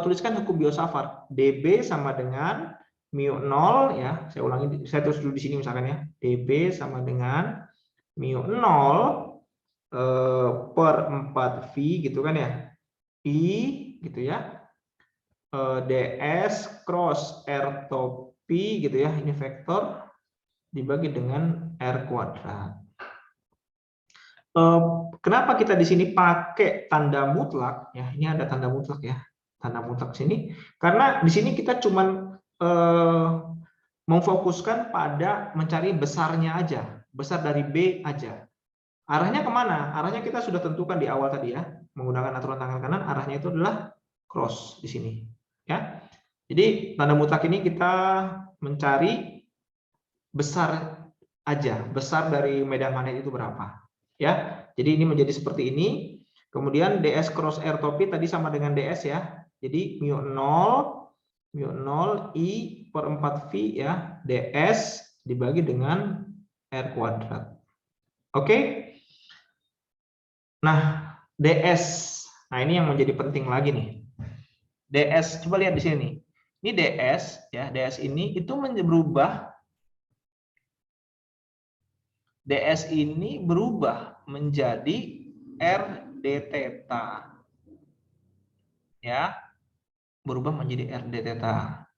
tuliskan hukum Biot-Savart. dB sama dengan mu 0 ya. Saya ulangi, saya tulis dulu di sini misalkan ya. dB sama dengan mu 0 per 4V gitu kan ya. I gitu ya. DS cross R topi gitu ya. Ini vektor dibagi dengan R kuadrat. Kenapa kita di sini pakai tanda mutlak? Ya, ini ada tanda mutlak ya, tanda mutlak sini. Karena di sini kita cuman memfokuskan pada mencari besarnya aja, besar dari B aja. Arahnya kemana? Arahnya kita sudah tentukan di awal tadi ya, menggunakan aturan tangan kanan. Arahnya itu adalah cross di sini. Ya, jadi tanda mutlak ini kita mencari besar aja, besar dari medan magnet itu berapa. Ya, jadi ini menjadi seperti ini. Kemudian ds cross r topi tadi sama dengan ds ya. Jadi mu 0 I per 4V ya, ds dibagi dengan r kuadrat. Oke. Nah, ds. Nah, ini yang menjadi penting lagi nih. ds, coba lihat di sini nih. Ini ds ya, ds ini itu berubah. ds ini berubah menjadi r d theta. Ya. Berubah menjadi r d theta.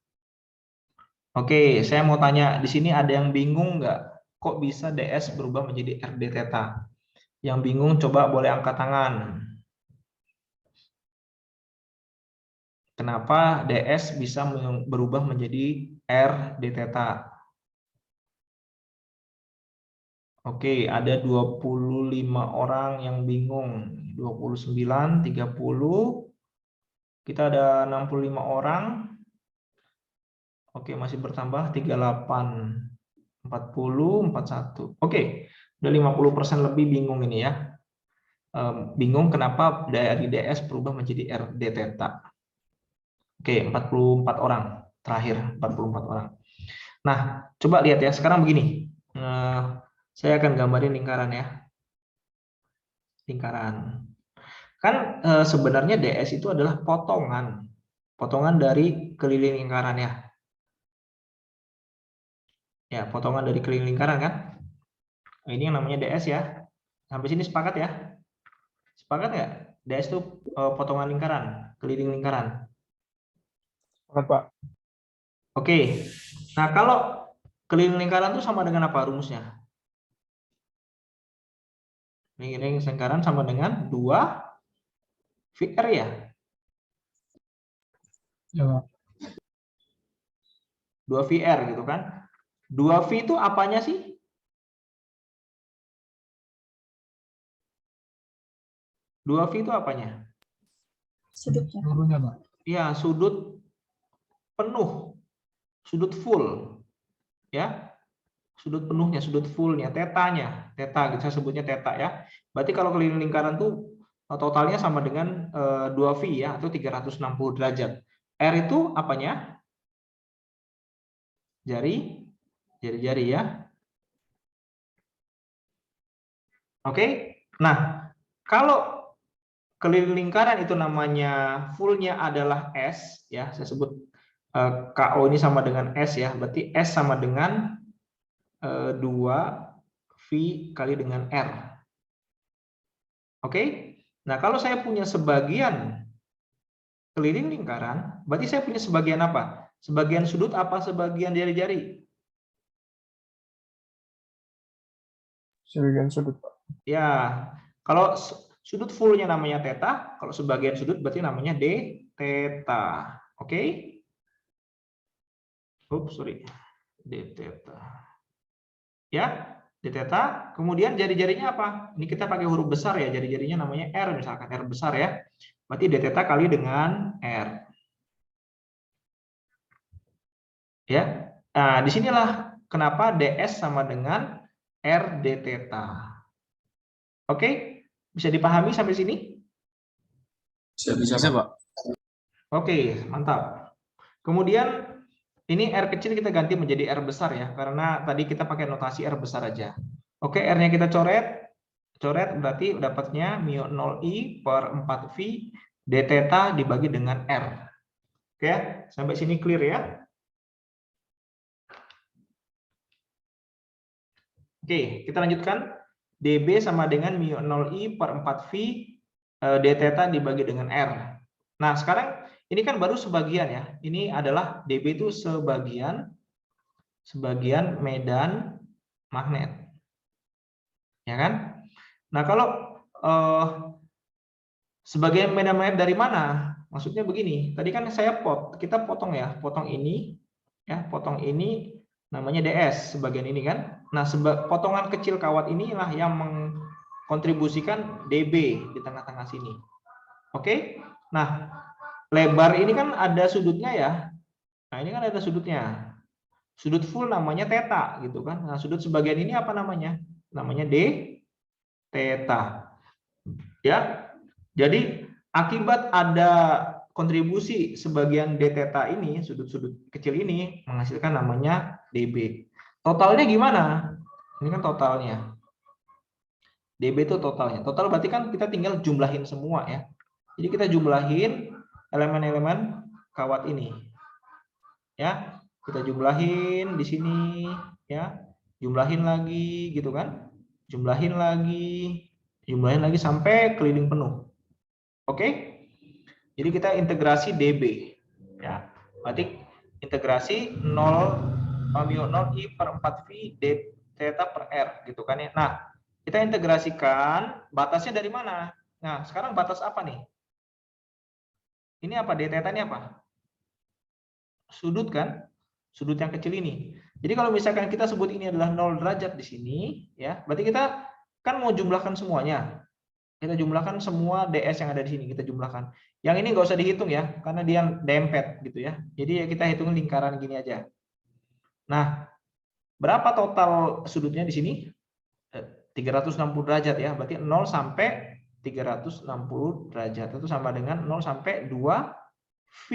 Oke, saya mau tanya di sini ada yang bingung nggak? Kok bisa ds berubah menjadi r d theta? Yang bingung coba boleh angkat tangan. Kenapa ds bisa berubah menjadi r d theta? Oke, ada 25 orang yang bingung. 29, 30. Kita ada 65 orang. Oke, masih bertambah 38, 40, 41. Oke, udah 50% lebih bingung ini ya. Bingung kenapa dari ds berubah menjadi r d theta. Oke, 44 orang. Terakhir, 44 orang. Nah, coba lihat ya. Sekarang begini. Saya akan gambarin lingkaran ya. Lingkaran. Kan sebenarnya ds itu adalah potongan. Potongan dari keliling lingkaran ya. Ya, potongan dari keliling lingkaran kan. Nah, ini yang namanya ds ya. Sampai sini sepakat ya? Sepakat nggak? ds itu potongan lingkaran, keliling lingkaran. Sepakat, Pak. Oke. Nah, kalau keliling lingkaran itu sama dengan apa rumusnya? Keliling lingkaran sama dengan 2 VR ya? Ya, Pak. 2 VR gitu kan? 2V itu apanya sih? Dua V itu apanya? Sudutnya. Seluruhnya, Pak. Ya, sudut penuh. Sudut full. Ya. Sudut penuhnya, sudut fullnya, tetanya. Teta, gitu saya sebutnya teta ya. Berarti kalau keliling lingkaran tuh totalnya sama dengan 2V ya, atau 360 derajat. R itu apanya? Jari-jari ya. Oke. Nah, kalau keliling lingkaran itu namanya fullnya adalah S ya, saya sebut KO ini sama dengan S ya, berarti S sama dengan 2V kali dengan R. Oke. Nah, kalau saya punya sebagian keliling lingkaran, berarti saya punya sebagian apa? Sebagian sudut apa sebagian jari-jari? Sebagian sudut, Pak. Ya, kalau sudut fullnya namanya theta, kalau sebagian sudut berarti namanya d theta. Oke? Oops, sorry. D theta. Ya, d theta. Kemudian jari-jarinya apa? Ini kita pakai huruf besar ya, jari-jarinya namanya R misalkan, R besar ya. Berarti d theta kali dengan R. Ya. Nah, disinilah kenapa ds sama dengan r d theta. Oke? Bisa dipahami sampai sini? Bisa, Pak. Oke, mantap. Kemudian ini R kecil kita ganti menjadi R besar ya, karena tadi kita pakai notasi R besar aja. Oke, R-nya kita coret. Coret berarti dapatnya mu 0I per 4V d theta dibagi dengan R. Oke ya, sampai sini clear ya? Oke, kita lanjutkan. dB sama dengan mu 0I per 4V d theta dibagi dengan R. Nah, sekarang ini kan baru sebagian ya. Ini adalah dB itu sebagian medan magnet. Ya kan? Nah, kalau sebagai medan magnet dari mana? Maksudnya begini, tadi kan kita potong ya, potong ini, namanya DS sebagian ini kan. Nah, potongan kecil kawat inilah yang mengkontribusikan DB di tengah-tengah sini. Oke? Nah, lebar ini kan ada sudutnya ya. Nah, ini kan ada sudutnya. Sudut full namanya theta gitu kan. Nah, sudut sebagian ini apa namanya? Namanya D theta. Ya. Jadi akibat ada kontribusi sebagian d theta ini, sudut-sudut kecil ini menghasilkan namanya dB. Totalnya gimana? Ini kan totalnya. dB itu totalnya. Total berarti kan kita tinggal jumlahin semua ya. Jadi kita jumlahin elemen-elemen kawat ini. Ya, kita jumlahin di sini ya. Jumlahin lagi gitu kan. Jumlahin lagi sampai keliling penuh. Oke, jadi kita integrasi dB, ya. Berarti integrasi 0 I per 4V d theta per R, gitu kan ya. Nah, kita integrasikan batasnya dari mana? Nah, sekarang batas apa nih? Ini apa? D theta ini apa? Sudut kan? Sudut yang kecil ini. Jadi kalau misalkan kita sebut ini adalah 0 derajat di sini, ya, berarti kita kan mau jumlahkan semuanya. Kita jumlahkan semua DS yang ada di sini, kita jumlahkan. Yang ini nggak usah dihitung ya, karena dia dempet gitu ya. Jadi ya kita hitung lingkaran gini aja. Nah, berapa total sudutnya di sini? 360 derajat ya, berarti 0 sampai 360 derajat itu sama dengan 0 sampai 2V.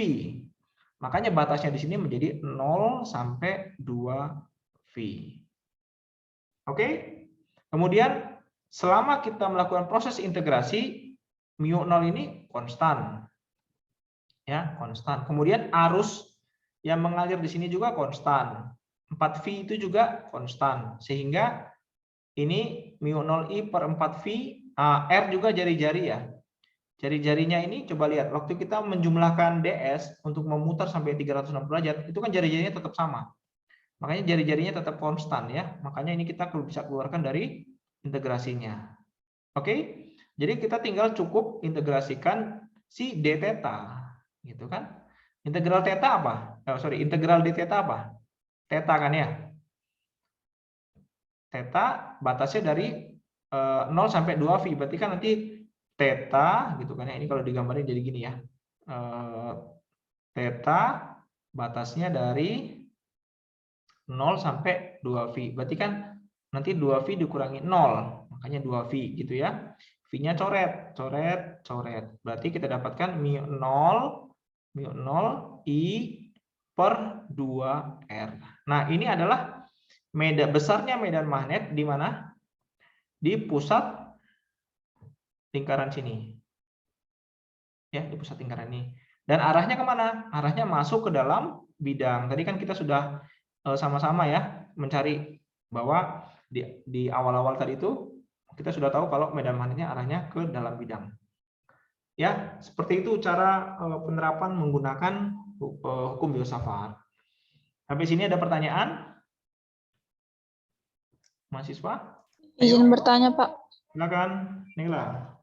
Makanya batasnya di sini menjadi 0 sampai 2V. Oke? Kemudian selama kita melakukan proses integrasi, mu 0 ini konstan. Ya, konstan. Kemudian arus yang mengalir di sini juga konstan. 4V itu juga konstan. Sehingga ini mu 0 I per 4V, R juga jari-jari ya. Jari-jarinya ini coba lihat, waktu kita menjumlahkan DS untuk memutar sampai 360 derajat, itu kan jari-jarinya tetap sama. Makanya jari-jarinya tetap konstan ya. Makanya ini kita bisa keluarkan dari integrasinya. Oke, jadi kita tinggal cukup integrasikan si d theta, gitu kan? Integral theta apa? Integral d theta apa? Theta kan ya? Theta batasnya dari 0 sampai 2V, berarti kan nanti theta, gitu kan ya? Ini kalau digambarin jadi gini ya. Theta batasnya dari 0 sampai 2V, berarti kan nanti 2V dikurangi 0. Makanya 2V gitu ya. V-nya coret, coret, coret. Berarti kita dapatkan mu 0 I per 2R. Nah, ini adalah besarnya medan magnet di mana? Di pusat lingkaran sini. Ya, di pusat lingkaran ini. Dan arahnya kemana? Arahnya masuk ke dalam bidang. Tadi kan kita sudah sama-sama ya mencari bahwa di awal-awal tadi itu kita sudah tahu kalau medan magnetnya arahnya ke dalam bidang. Ya, seperti itu cara penerapan menggunakan hukum Biot-Savart. Sampai sini ada pertanyaan? Mahasiswa? Izin bertanya, Pak. Silakan, Nila.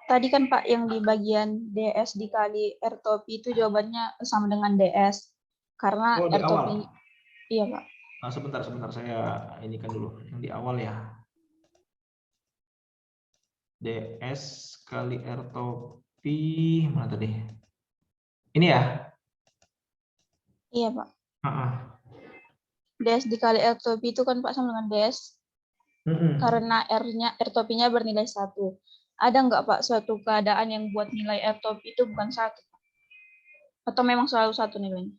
Tadi kan Pak yang di bagian DS dikali R topi itu jawabannya sama dengan DS. Karena di R topi. awal. Iya, Pak. Nah, sebentar saya ini kan dulu yang di awal ya. DS kali R topi mana tadi? Ini ya? Iya, Pak. DS dikali R topi itu kan Pak sama dengan DS. Karena R topinya bernilai 1. Ada nggak Pak suatu keadaan yang buat nilai R topi itu bukan 1? Atau memang selalu 1 nilainya?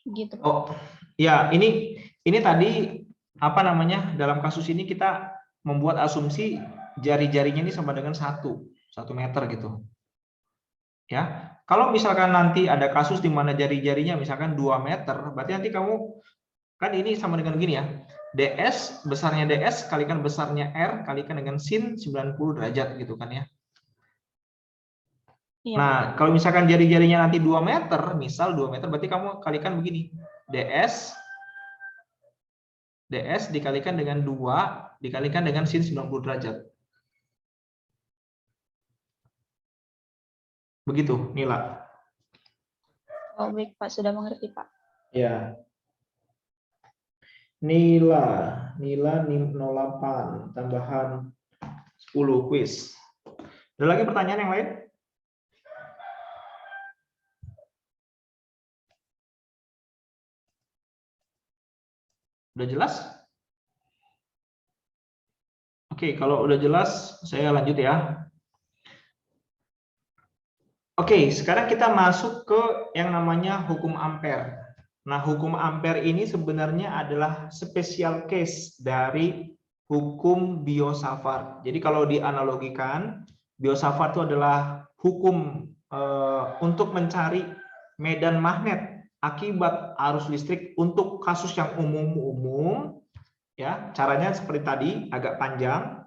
Gitu. Oh, ya ini tadi apa namanya? Dalam kasus ini kita membuat asumsi jari-jarinya ini sama dengan 1 meter gitu. Ya. Kalau misalkan nanti ada kasus di mana jari-jarinya misalkan 2 meter, berarti nanti kamu kan ini sama dengan gini ya. DS, besarnya DS kalikan besarnya R kalikan dengan sin 90 derajat gitu kan ya. Iya. Nah, kalau misalkan jari-jarinya nanti 2 meter, misal 2 meter, berarti kamu kalikan begini. DS ds dikalikan dengan 2 dikalikan dengan sin 90 derajat. Begitu, Nila. Oh, baik, Pak. Sudah mengerti, Pak. Ya. Nila 08 tambahan 10 kuis. Ada lagi pertanyaan yang lain? Udah jelas? Oke, kalau udah jelas saya lanjut ya. Oke, sekarang kita masuk ke yang namanya hukum Ampere. Nah, hukum Ampere ini sebenarnya adalah special case dari hukum Biot-Savart. Jadi kalau dianalogikan, Biot-Savart itu adalah hukum untuk mencari medan magnet akibat arus listrik untuk kasus yang umum-umum, ya. Caranya seperti tadi, agak panjang.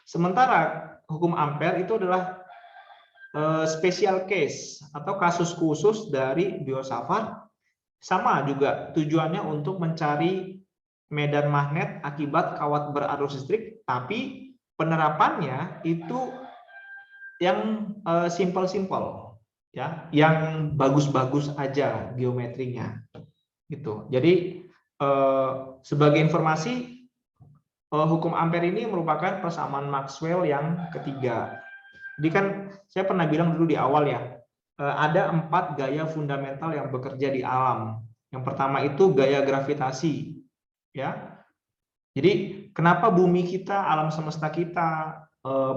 Sementara hukum Ampere itu adalah special case atau kasus khusus dari Biot-Savart. Sama juga tujuannya untuk mencari medan magnet akibat kawat berarus listrik, tapi penerapannya itu yang simple-simple, ya, yang bagus-bagus aja geometrinya, gitu. Jadi sebagai informasi, hukum Ampere ini merupakan persamaan Maxwell yang ketiga. Jadi kan saya pernah bilang dulu di awal ya, ada 4 gaya fundamental yang bekerja di alam. Yang pertama itu gaya gravitasi, ya. Jadi kenapa bumi kita, alam semesta kita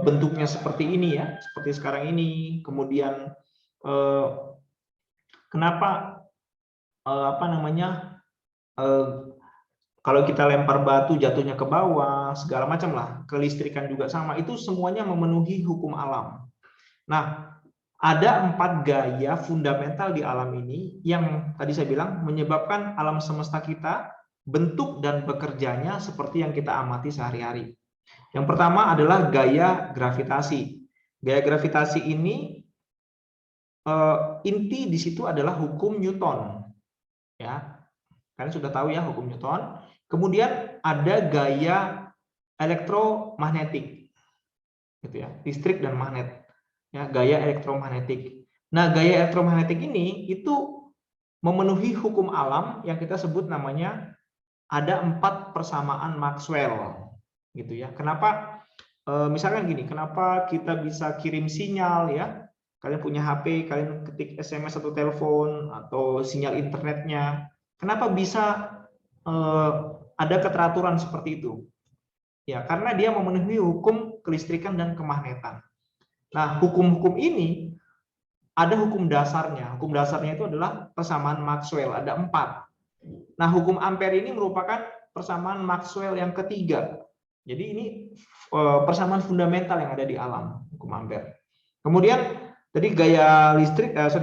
bentuknya seperti ini ya, seperti sekarang ini. Kemudian kenapa kalau kita lempar batu jatuhnya ke bawah, segala macam lah, kelistrikan juga sama. Itu semuanya memenuhi hukum alam. Nah, ada 4 gaya fundamental di alam ini yang tadi saya bilang menyebabkan alam semesta kita bentuk dan bekerjanya seperti yang kita amati sehari-hari. Yang pertama adalah gaya gravitasi. Gaya gravitasi ini inti di situ adalah hukum Newton. Ya, kalian sudah tahu ya hukum Newton. Kemudian ada gaya elektromagnetik, gitu ya, listrik dan magnet. Ya, gaya elektromagnetik. Nah, gaya elektromagnetik ini itu memenuhi hukum alam yang kita sebut namanya ada 4 persamaan Maxwell, gitu ya. Kenapa? Misalkan gini, kenapa kita bisa kirim sinyal ya? Kalian punya HP, kalian ketik SMS atau telepon atau sinyal internetnya. Kenapa bisa ada keteraturan seperti itu? Ya, karena dia memenuhi hukum kelistrikan dan kemagnetan. Nah, hukum-hukum ini ada hukum dasarnya. Hukum dasarnya itu adalah persamaan Maxwell, ada 4. Nah, hukum Ampere ini merupakan persamaan Maxwell yang ketiga. Jadi ini persamaan fundamental yang ada di alam, hukum Ampere. Kemudian tadi gaya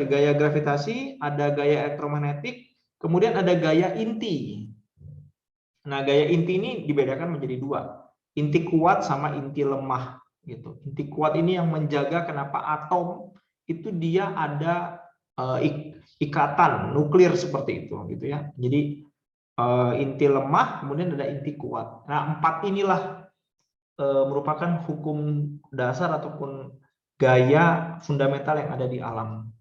gaya gravitasi, ada gaya elektromagnetik, kemudian ada gaya inti. Nah, gaya inti ini dibedakan menjadi 2, inti kuat sama inti lemah. Gitu. Inti kuat ini yang menjaga kenapa atom itu dia ada ikatan nuklir seperti itu, gitu ya. Jadi inti lemah, kemudian ada inti kuat. Nah, 4 inilah merupakan hukum dasar ataupun gaya fundamental yang ada di alam,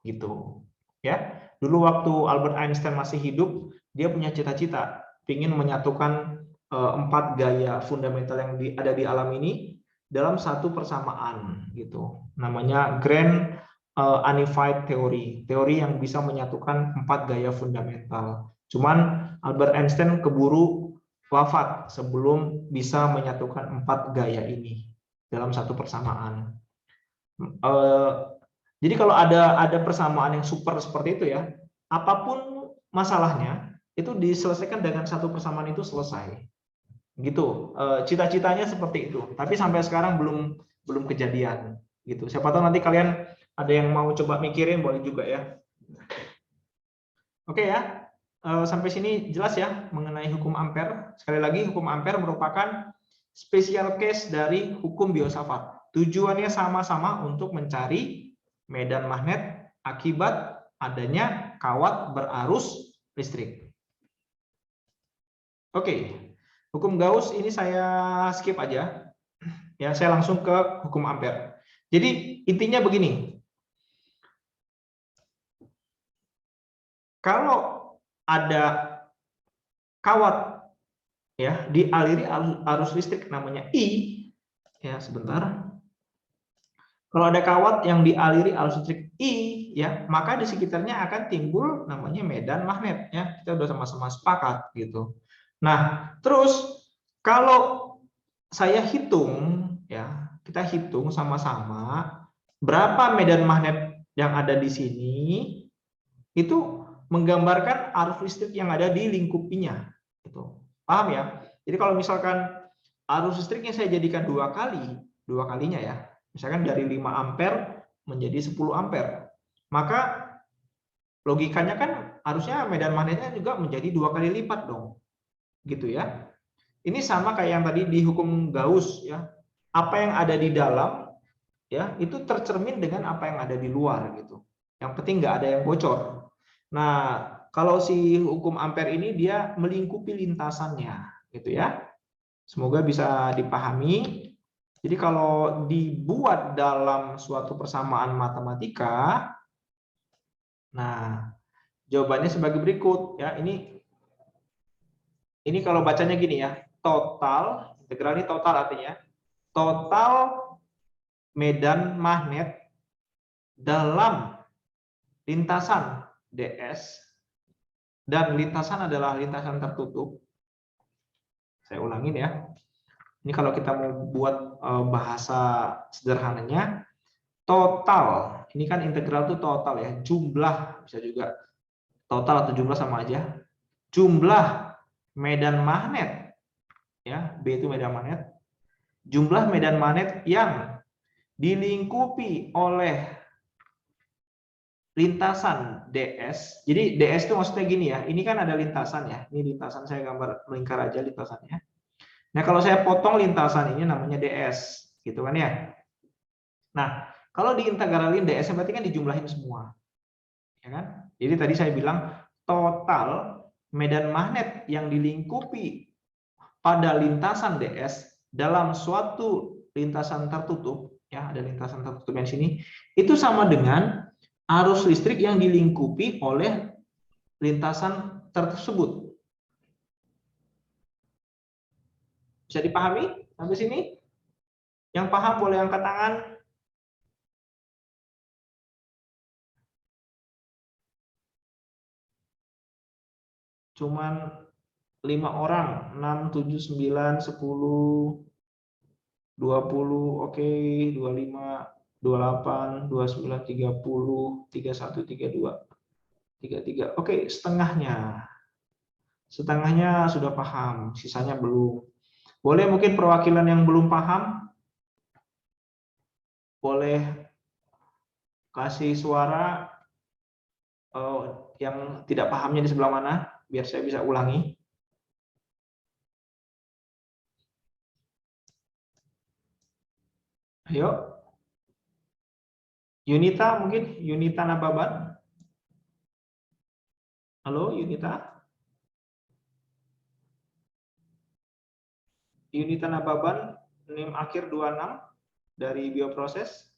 gitu. Ya, dulu waktu Albert Einstein masih hidup, dia punya cita-cita, ingin menyatukan 4 gaya fundamental yang ada di alam ini dalam satu persamaan, gitu. Namanya Grand Unified Theory, teori yang bisa menyatukan 4 gaya fundamental. Cuman Albert Einstein keburu wafat sebelum bisa menyatukan 4 gaya ini dalam satu persamaan. Jadi kalau ada persamaan yang super seperti itu ya, apapun masalahnya itu diselesaikan dengan satu persamaan itu selesai. Gitu, cita-citanya seperti itu, tapi sampai sekarang belum kejadian, gitu. Siapa tahu nanti kalian ada yang mau coba mikirin, boleh juga ya. Oke ya, sampai sini jelas ya mengenai hukum Ampere. Sekali lagi, hukum Ampere merupakan special case dari hukum Biot-Savart. Tujuannya sama-sama untuk mencari medan magnet akibat adanya kawat berarus listrik. Oke, hukum Gauss ini saya skip aja. Ya, saya langsung ke hukum Ampere. Jadi intinya begini. Kalau ada kawat ya dialiri arus listrik namanya I, ya sebentar. Kalau ada kawat yang dialiri arus listrik I, ya maka di sekitarnya akan timbul namanya medan magnet. Ya, kita udah sama-sama sepakat gitu. Nah, terus kalau saya hitung, ya kita hitung sama-sama berapa medan magnet yang ada di sini itu menggambarkan arus listrik yang ada di lingkupinya. Gitu. Paham ya? Jadi kalau misalkan arus listriknya saya jadikan dua kalinya ya, misalkan dari 5 ampere menjadi 10 ampere, maka logikanya kan harusnya medan magnetnya juga menjadi 2 kali lipat dong, gitu ya. Ini sama kayak yang tadi di hukum Gauss ya, apa yang ada di dalam ya itu tercermin dengan apa yang ada di luar gitu. Yang penting nggak ada yang bocor. Nah, kalau si hukum Ampere ini dia melingkupi lintasannya, gitu ya. Semoga bisa dipahami. Jadi kalau dibuat dalam suatu persamaan matematika, nah jawabannya sebagai berikut ya. Ini kalau bacanya gini ya, total integral ini total artinya total medan magnet dalam lintasan DS, dan lintasan adalah lintasan tertutup. Saya ulangin ya. Ini kalau kita mau buat bahasa sederhananya, total, ini kan integral itu total ya, jumlah, bisa juga total atau jumlah sama aja. Jumlah medan magnet, ya B itu medan magnet, jumlah medan magnet yang dilingkupi oleh lintasan DS. Jadi DS itu maksudnya gini ya, ini kan ada lintasan ya, ini lintasan, saya gambar melingkar aja lintasannya. Nah kalau saya potong lintasan ini namanya DS, gitu kan ya. Nah kalau diintegralin DS berarti kan dijumlahin semua, ya kan? Jadi tadi saya bilang total medan magnet yang dilingkupi pada lintasan DS dalam suatu lintasan tertutup, ya ada lintasan tertutup yang sini, itu sama dengan arus listrik yang dilingkupi oleh lintasan tersebut. Bisa dipahami sampai sini? Yang paham boleh angkat tangan. Cuman 5 orang, 6, 7, 9, 10, 20, oke, 25, 28, 29, 30, 31, 32, 33. Oke, setengahnya. Setengahnya sudah paham, sisanya belum. Boleh mungkin perwakilan yang belum paham? Boleh kasih suara yang tidak pahamnya di sebelah mana, biar saya bisa ulangi. Ayo. Yunita mungkin, Yunita Nababan. Halo Yunita. Yunita Nababan, NIM akhir 26 dari bioproses.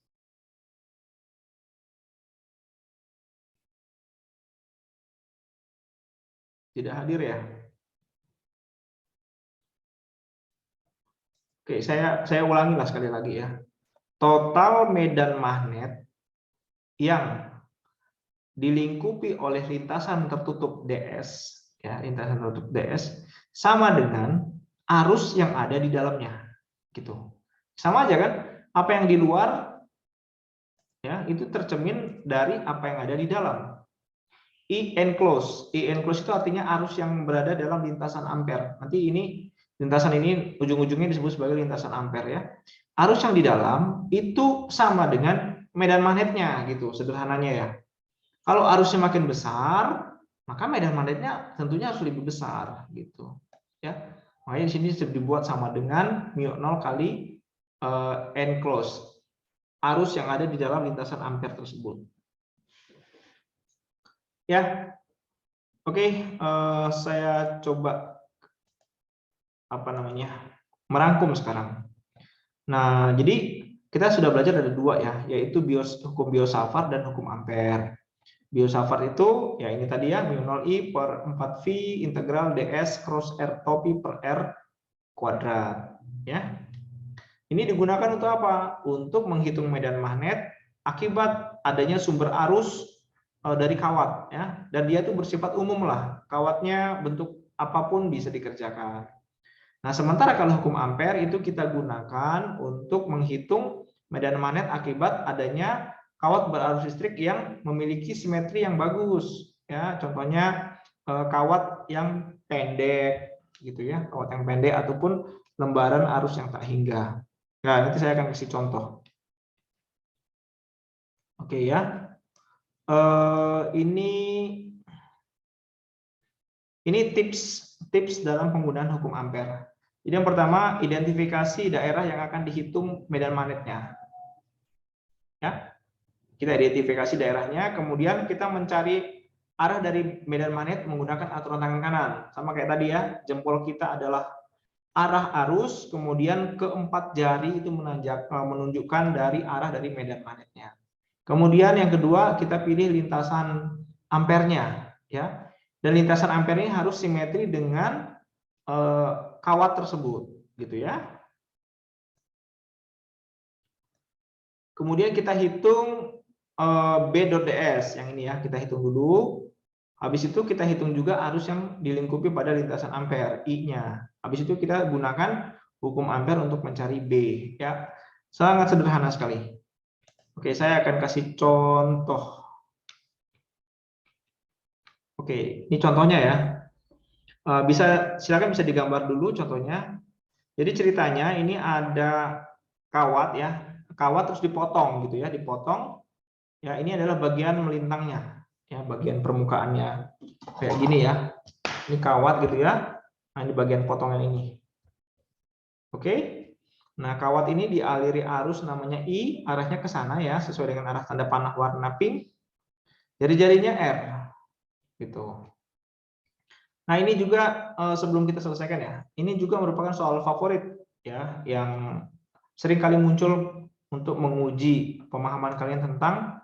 Tidak hadir ya? Oke, saya ulangi lah sekali lagi ya. Total medan magnet yang dilingkupi oleh lintasan tertutup DS, ya, lintasan tertutup DS sama dengan arus yang ada di dalamnya, gitu. Sama aja kan? Apa yang di luar, ya, itu tercermin dari apa yang ada di dalam. I enclosed itu artinya arus yang berada dalam lintasan ampere. Nanti ini lintasan ini ujung-ujungnya disebut sebagai lintasan ampere ya. Arus yang di dalam itu sama dengan medan magnetnya gitu, sederhananya ya. Kalau arusnya makin besar, maka medan magnetnya tentunya harus lebih besar gitu. Ya. Makanya di sini dibuat sama dengan mu 0 kali enclosed. Arus yang ada di dalam lintasan ampere tersebut. Ya. Oke, saya coba merangkum sekarang. Nah, jadi kita sudah belajar ada dua ya, yaitu hukum Biot-Savart dan hukum Ampere. Biot-Savart itu ya ini tadi ya, mu0i per 4V integral ds cross r topi per r kuadrat ya. Ini digunakan untuk apa? Untuk menghitung medan magnet akibat adanya sumber arus dari kawat ya, dan dia itu bersifat umum lah, kawatnya bentuk apapun bisa dikerjakan. Nah, sementara kalau hukum Ampere itu kita gunakan untuk menghitung medan magnet akibat adanya kawat berarus listrik yang memiliki simetri yang bagus ya, contohnya kawat yang pendek gitu ya, kawat yang pendek ataupun lembaran arus yang tak hingga. Nah, nanti saya akan kasih contoh. Oke ya. Ini tips dalam penggunaan hukum Ampere. Jadi yang pertama, identifikasi daerah yang akan dihitung medan magnetnya. Ya. Kita identifikasi daerahnya, kemudian kita mencari arah dari medan magnet menggunakan aturan tangan kanan. Sama kayak tadi ya, jempol kita adalah arah arus, kemudian keempat jari itu menunjukkan dari arah dari medan magnetnya. Kemudian yang kedua, kita pilih lintasan ampernya ya. Dan lintasan ampere ini harus simetri dengan kawat tersebut gitu ya. Kemudian kita hitung B.ds yang ini ya, kita hitung dulu. Habis itu kita hitung juga arus yang dilingkupi pada lintasan ampere, I-nya. Habis itu kita gunakan hukum Ampere untuk mencari B ya. Sangat sederhana sekali. Oke, saya akan kasih contoh. Oke, ini contohnya ya. Silakan bisa digambar dulu contohnya. Jadi ceritanya ini ada kawat ya, kawat terus dipotong gitu ya, dipotong. Ya, ini adalah bagian melintangnya, ya, bagian permukaannya kayak gini ya. Ini kawat gitu ya. Nah, ini bagian potongan ini. Oke. Nah, kawat ini dialiri arus namanya I, arahnya ke sana ya, sesuai dengan arah tanda panah warna pink. Jari-jarinya R. Gitu. Nah, ini juga sebelum kita selesaikan ya, ini juga merupakan soal favorit ya, yang sering kali muncul untuk menguji pemahaman kalian tentang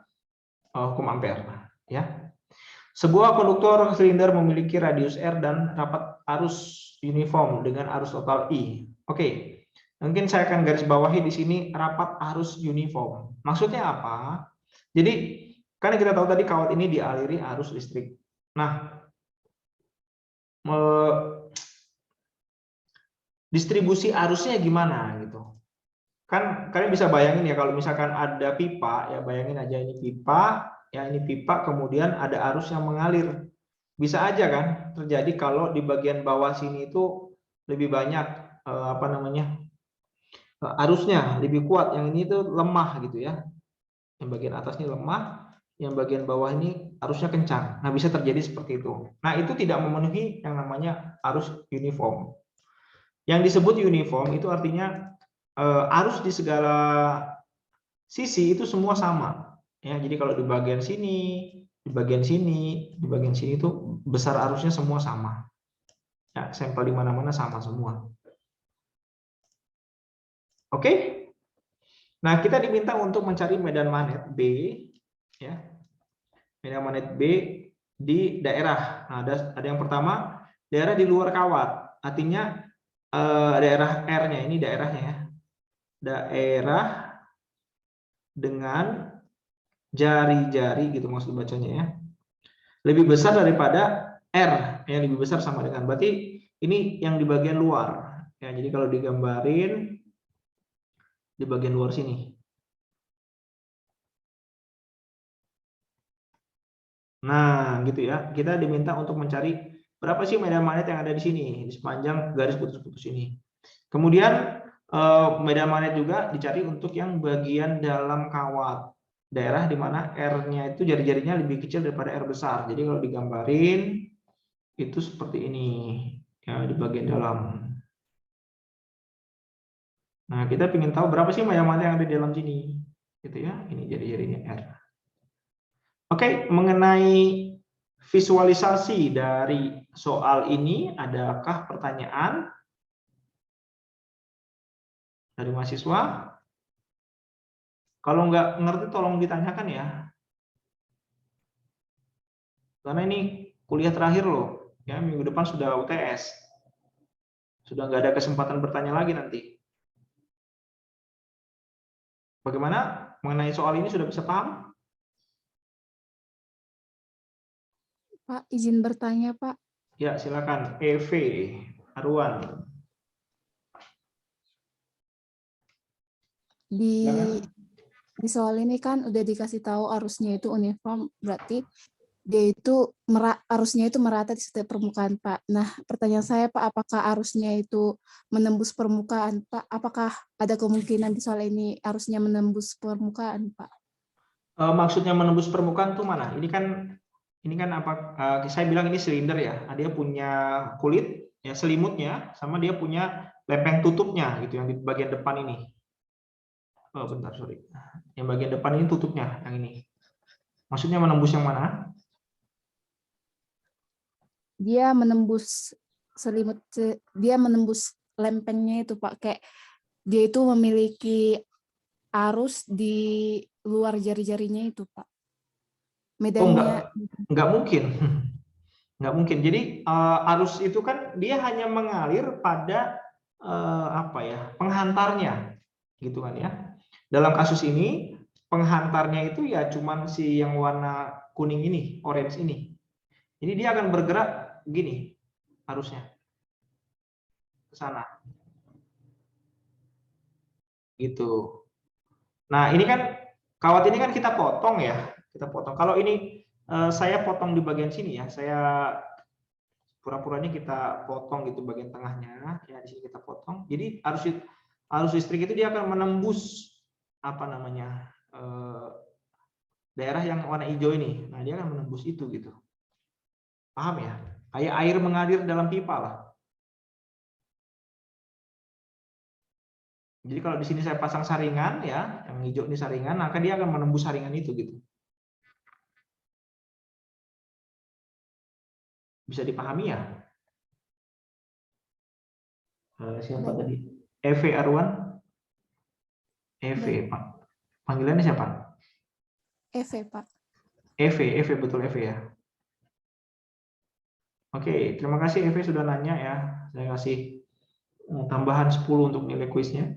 hukum Ampere ya. Sebuah konduktor silinder memiliki radius R dan rapat arus uniform dengan arus total I. Oke. Mungkin saya akan garis bawahi di sini rapat arus uniform. Maksudnya apa? Jadi, kan kita tahu tadi kawat ini dialiri arus listrik. Nah, distribusi arusnya gimana gitu. Kan kalian bisa bayangin ya, kalau misalkan ada pipa ya, bayangin aja ini pipa, ya ini pipa kemudian ada arus yang mengalir. Bisa aja kan terjadi kalau di bagian bawah sini itu lebih banyak arusnya lebih kuat, yang ini tuh lemah gitu ya. Yang bagian atas ini lemah, yang bagian bawah ini arusnya kencang. Nah, bisa terjadi seperti itu. Nah, itu tidak memenuhi yang namanya arus uniform. Yang disebut uniform itu artinya arus di segala sisi itu semua sama. Ya, jadi kalau di bagian sini, di bagian sini, di bagian sini itu besar arusnya semua sama. Ya, sampel di mana-mana sama semua. Oke. Nah, kita diminta untuk mencari medan magnet B, ya, medan magnet B di daerah. Nah, ada yang pertama, daerah di luar kawat. Artinya daerah R-nya ini daerahnya ya, daerah dengan jari-jari gitu maksud bacanya ya, lebih besar daripada R, ya lebih besar sama dengan. Berarti ini yang di bagian luar. Ya, jadi kalau digambarin di bagian luar sini. Nah, gitu ya. Kita diminta untuk mencari berapa sih medan magnet yang ada di sini, di sepanjang garis putus-putus ini. Kemudian medan magnet juga dicari untuk yang bagian dalam kawat. Daerah di mana R-nya itu jari-jarinya lebih kecil daripada R besar. Jadi kalau digambarin itu seperti ini, ya di bagian dalam. Nah, kita ingin tahu berapa sih medan magnet yang ada di dalam sini, gitu ya. Ini jari-jarinya R. Oke, mengenai visualisasi dari soal ini, adakah pertanyaan? dari mahasiswa? Kalau nggak ngerti tolong ditanyakan ya. Karena ini kuliah terakhir loh. Ya, minggu depan sudah UTS. Sudah nggak ada kesempatan bertanya lagi nanti. Bagaimana mengenai soal ini, sudah bisa paham? Pak, izin bertanya, Pak. Ya, silakan. EV Arwan. Di soal ini kan udah dikasih tahu arusnya itu uniform, berarti dia itu arusnya itu merata di setiap permukaan, Pak. Nah, pertanyaan saya, Pak, apakah arusnya itu menembus permukaan, Pak? Apakah ada kemungkinan di soal ini arusnya menembus permukaan, Pak? Maksudnya menembus permukaan tuh mana? Ini kan apa? Saya bilang ini silinder ya. Dia punya kulit, ya selimutnya, sama dia punya lempeng tutupnya, gitu yang di bagian depan ini. Oh, bentar, sorry. Yang bagian depan ini tutupnya, yang ini. Maksudnya menembus yang mana? Dia menembus selimut, dia menembus lempengnya itu, Pak. Kayak dia itu memiliki arus di luar jari-jarinya itu, Pak. Medannya. Enggak mungkin. Nggak mungkin. Jadi arus itu kan dia hanya mengalir pada penghantarnya, gitu kan ya. Dalam kasus ini penghantarnya itu ya cuman si yang warna kuning ini, orange ini. Jadi dia akan bergerak gini arusnya ke sana. Gitu. Nah, ini kan kawat ini kan kita potong ya. Kita potong. Kalau ini saya potong di bagian sini ya. Saya pura-puranya kita potong gitu bagian tengahnya. Ya, di sini kita potong. Jadi arus listrik itu dia akan menembus daerah yang warna hijau ini. Nah, dia akan menembus itu gitu. Paham ya? Kayak air mengalir dalam pipa lah. Jadi kalau di sini saya pasang saringan ya, yang hijau ini saringan, maka dia akan menembus saringan itu gitu. Bisa dipahami ya? Siapa tadi? EV Arwan? EV, Pak. Panggilannya siapa? EV, Pak. EV betul EV ya. Oke, terima kasih EV sudah nanya ya. Saya kasih tambahan 10 untuk nilai kuisnya.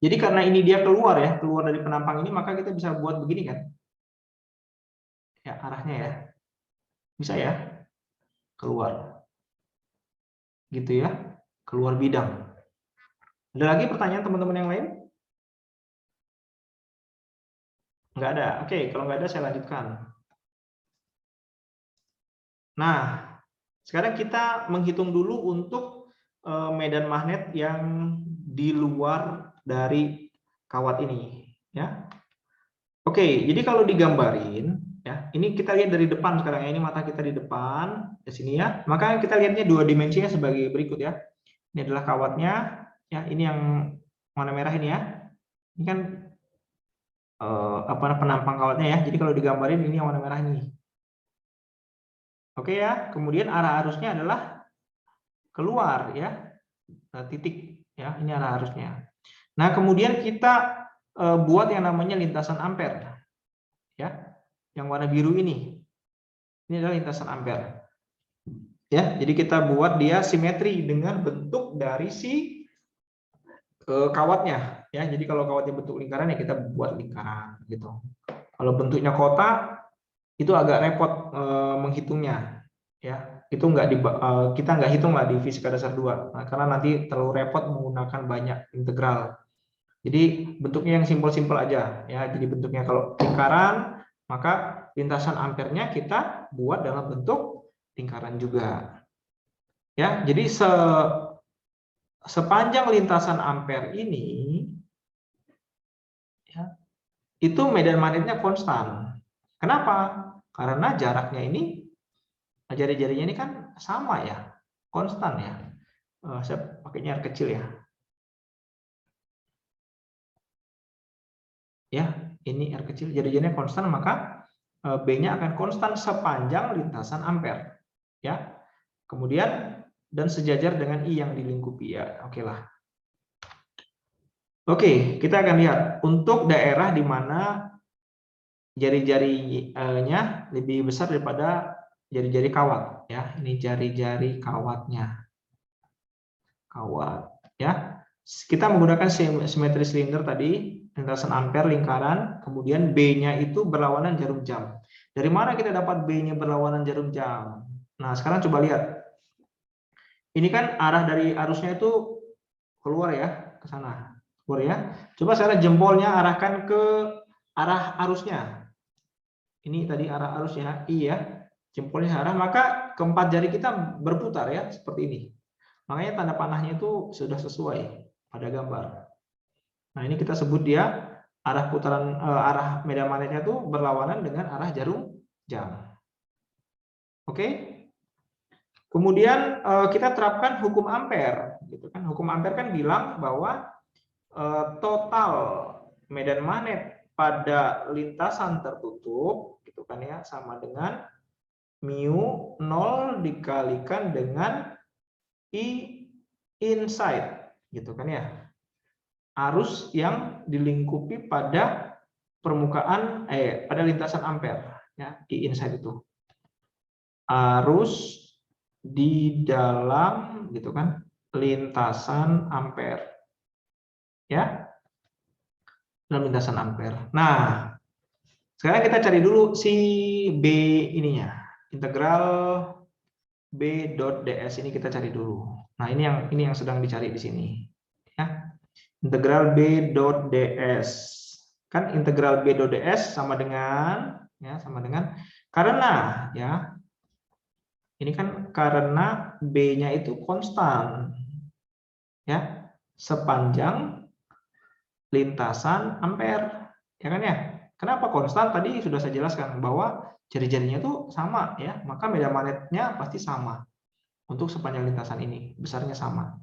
Jadi karena ini dia keluar dari penampang ini, maka kita bisa buat begini kan? Ya, arahnya ya. Bisa ya? Keluar. Gitu ya. Keluar bidang. Ada lagi pertanyaan teman-teman yang lain? Nggak ada. Oke, kalau nggak ada saya lanjutkan. Nah, sekarang kita menghitung dulu untuk medan magnet yang di luar dari kawat ini, ya. Oke, jadi kalau digambarin, ya, ini kita lihat dari depan sekarang ya. Ini mata kita di depan, di sini ya. Maka kita lihatnya dua dimensinya sebagai berikut ya. Ini adalah kawatnya, ya. Ini yang warna merah ini ya. Ini kan penampang kawatnya ya. Jadi kalau digambarin ini yang warna merah ini. Oke ya, kemudian arah arusnya adalah keluar ya, titik ya, ini arah arusnya. Nah, kemudian kita buat yang namanya lintasan ampere ya, yang warna biru ini. Ini adalah lintasan ampere. Ya, jadi kita buat dia simetri dengan bentuk dari si kawatnya ya. Jadi kalau kawatnya bentuk lingkaran ya kita buat lingkaran gitu. Kalau bentuknya kotak itu agak repot menghitungnya ya. Itu kita nggak hitung lah di fisika dasar 2. Nah, karena nanti terlalu repot menggunakan banyak integral. Jadi bentuknya yang simpel-simpel aja ya. Jadi bentuknya kalau lingkaran, maka lintasan ampernya kita buat dalam bentuk lingkaran juga. Ya, jadi sepanjang lintasan ampere ini ya, itu medan magnetnya konstan. Kenapa? Karena jaraknya ini, jari-jarinya ini kan sama ya, konstan ya. Saya pakainya R kecil ya. Ya, ini R kecil, jari-jarinya konstan, maka B-nya akan konstan sepanjang lintasan ampere. Ya. Kemudian dan sejajar dengan I yang dilingkupi ya. Oke lah. Oke, kita akan lihat untuk daerah di mana jari-jarinya lebih besar daripada jari-jari kawat ya. Ini jari-jari kawatnya. Kawat ya. Kita menggunakan simetri silinder tadi, lintasan ampere lingkaran, kemudian B-nya itu berlawanan jarum jam. Dari mana kita dapat B-nya berlawanan jarum jam? Nah, sekarang coba lihat. Ini kan arah dari arusnya itu keluar ya, ke sana. Keluar ya. Coba saya jempolnya arahkan ke arah arusnya. Ini tadi arah arusnya, I ya. Jempolnya arah, maka keempat jari kita berputar ya, seperti ini. Makanya tanda panahnya itu sudah sesuai pada gambar. Nah, ini kita sebut dia arah putaran arah medan magnetnya itu berlawanan dengan arah jarum jam. Oke? Kemudian kita terapkan hukum ampere, gitu kan? Hukum ampere kan bilang bahwa total medan magnet pada lintasan tertutup, gitu kan ya, sama dengan mu 0 dikalikan dengan I inside, gitu kan ya. Arus yang dilingkupi pada permukaan pada lintasan ampere ya, I inside itu. Arus di dalam gitu kan lintasan ampere. Ya. Dalam lintasan ampere. Nah, sekarang kita cari dulu si B ininya. Integral B dot ds ini kita cari dulu. Nah, ini yang sedang dicari di sini. Ya. Integral B dot ds. Kan integral B dot ds sama dengan karena ya. Ini kan karena B-nya itu konstan. Ya. Sepanjang lintasan ampere. Ya kan ya? Kenapa konstan? Tadi sudah saya jelaskan bahwa jari-jarinya itu sama ya, maka medan magnetnya pasti sama untuk sepanjang lintasan ini, besarnya sama.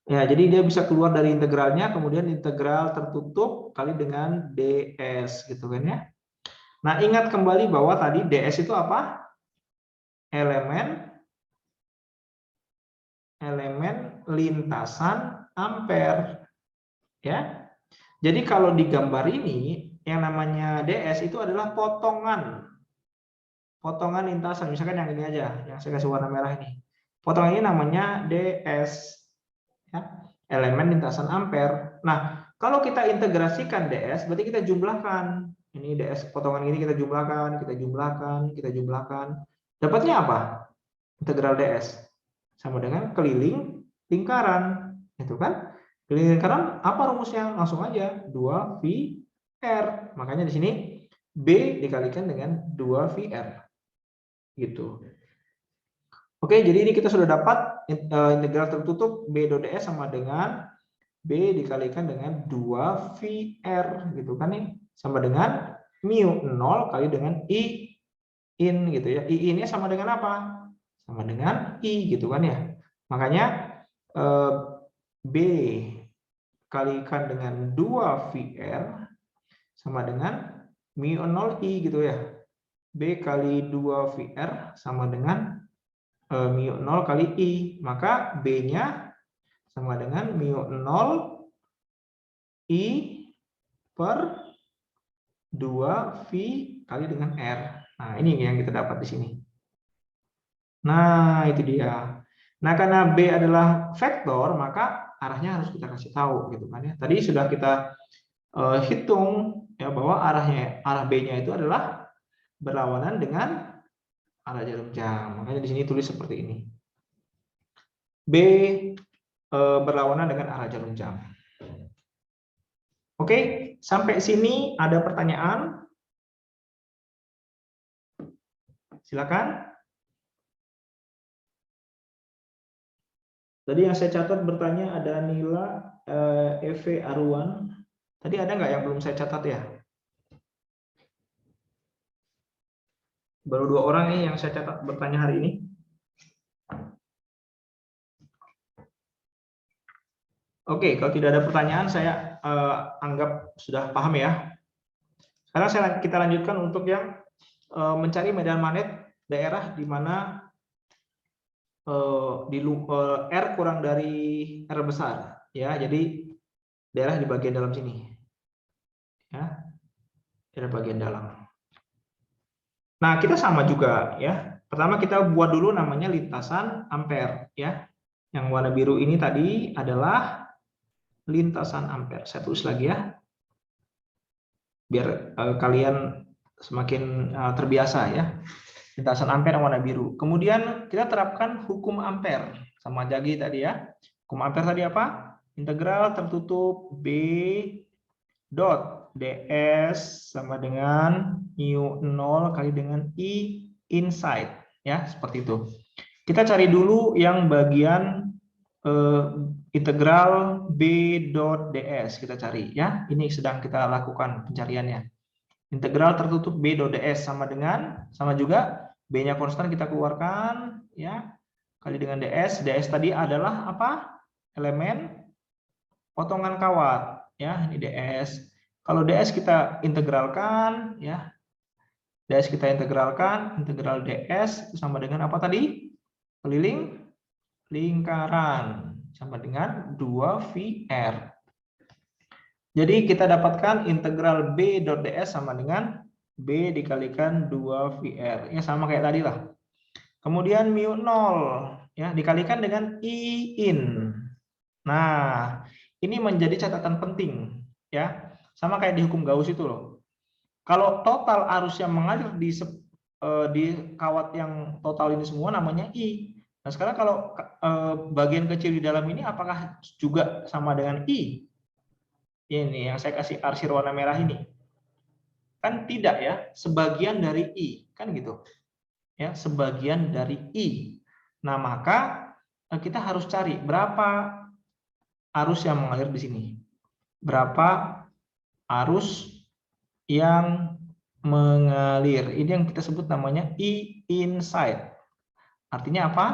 Ya, jadi dia bisa keluar dari integralnya, kemudian integral tertutup kali dengan ds gitu kan ya. Nah, ingat kembali bahwa tadi ds itu apa? Elemen lintasan ampere. Ya. Jadi kalau di gambar ini yang namanya ds itu adalah potongan lintasan, misalkan yang ini aja, yang saya kasih warna merah ini. Potongan ini namanya ds, ya, elemen lintasan ampere. Nah, kalau kita integrasikan ds, berarti kita jumlahkan. Ini ds potongan ini kita jumlahkan. Dapatnya apa? Integral ds sama dengan keliling lingkaran, itu kan? Keliling lingkaran apa rumusnya? Langsung aja 2VR. Makanya di sini B dikalikan dengan 2VR. Gitu. Oke, jadi ini kita sudah dapat integral tertutup B dot ds sama dengan B dikalikan dengan 2VR gitu kan nih. Sama dengan mu 0 kali dengan I in gitu ya. I ini sama dengan apa? Sama dengan I gitu kan ya. Makanya B kalikan dengan 2VR sama dengan mu 0I gitu ya. B kali 2VR sama dengan mu 0 kali I. Maka B-nya sama dengan mu 0 I per 2V kali dengan R. Nah, ini yang kita dapat di sini. Nah, itu dia. Nah, karena B adalah vektor, maka arahnya harus kita kasih tahu gitu kan ya. Tadi sudah kita hitung ya bahwa arah B-nya itu adalah berlawanan dengan arah jarum jam. Makanya di sini tulis seperti ini. B berlawanan dengan arah jarum jam. Oke, sampai sini ada pertanyaan? Silakan. Tadi yang saya catat bertanya ada Nila, Eve Arwan. Tadi ada nggak yang belum saya catat ya? Baru 2 orang nih yang saya catat bertanya hari ini. Oke, kalau tidak ada pertanyaan saya anggap sudah paham ya. Sekarang kita lanjutkan untuk yang mencari medan magnet daerah di mana R kurang dari R besar ya. Jadi daerah di bagian dalam sini. Ya, daerah bagian dalam. Nah, kita sama juga ya. Pertama kita buat dulu namanya lintasan ampere ya. Yang warna biru ini tadi adalah lintasan ampere. Saya tulis lagi ya. Biar kalian semakin terbiasa ya. Lintasan ampere yang warna biru. Kemudian kita terapkan hukum ampere sama Jagi tadi ya. Hukum ampere tadi apa? Integral tertutup B dot ds sama dengan mu 0 kali dengan I inside ya, seperti itu. Kita cari dulu yang bagian integral B dot ds, kita cari ya. Ini sedang kita lakukan pencariannya. Integral tertutup B dot ds sama juga B-nya konstan kita keluarkan ya, kali dengan ds. Ds tadi adalah apa? Elemen potongan kawat ya, ini ds. Kalau ds kita integralkan ya, ds kita integralkan, integral ds itu sama dengan apa tadi? Keliling lingkaran sama dengan 2VR. Jadi kita dapatkan integral B dot ds sama dengan B dikalikan 2VR. Ya sama kayak tadi lah. Kemudian mu 0 ya dikalikan dengan I in. Nah, ini menjadi catatan penting ya. Sama kayak di hukum Gauss itu loh. Kalau total arus yang mengalir di kawat yang total ini semua namanya I. Nah, sekarang kalau bagian kecil di dalam ini apakah juga sama dengan I? Ini yang saya kasih arsir warna merah ini. Kan tidak ya, sebagian dari I, kan gitu. Ya, sebagian dari I. Nah, maka kita harus cari berapa arus yang mengalir di sini. Berapa arus yang mengalir. Ini yang kita sebut namanya I inside. Artinya apa?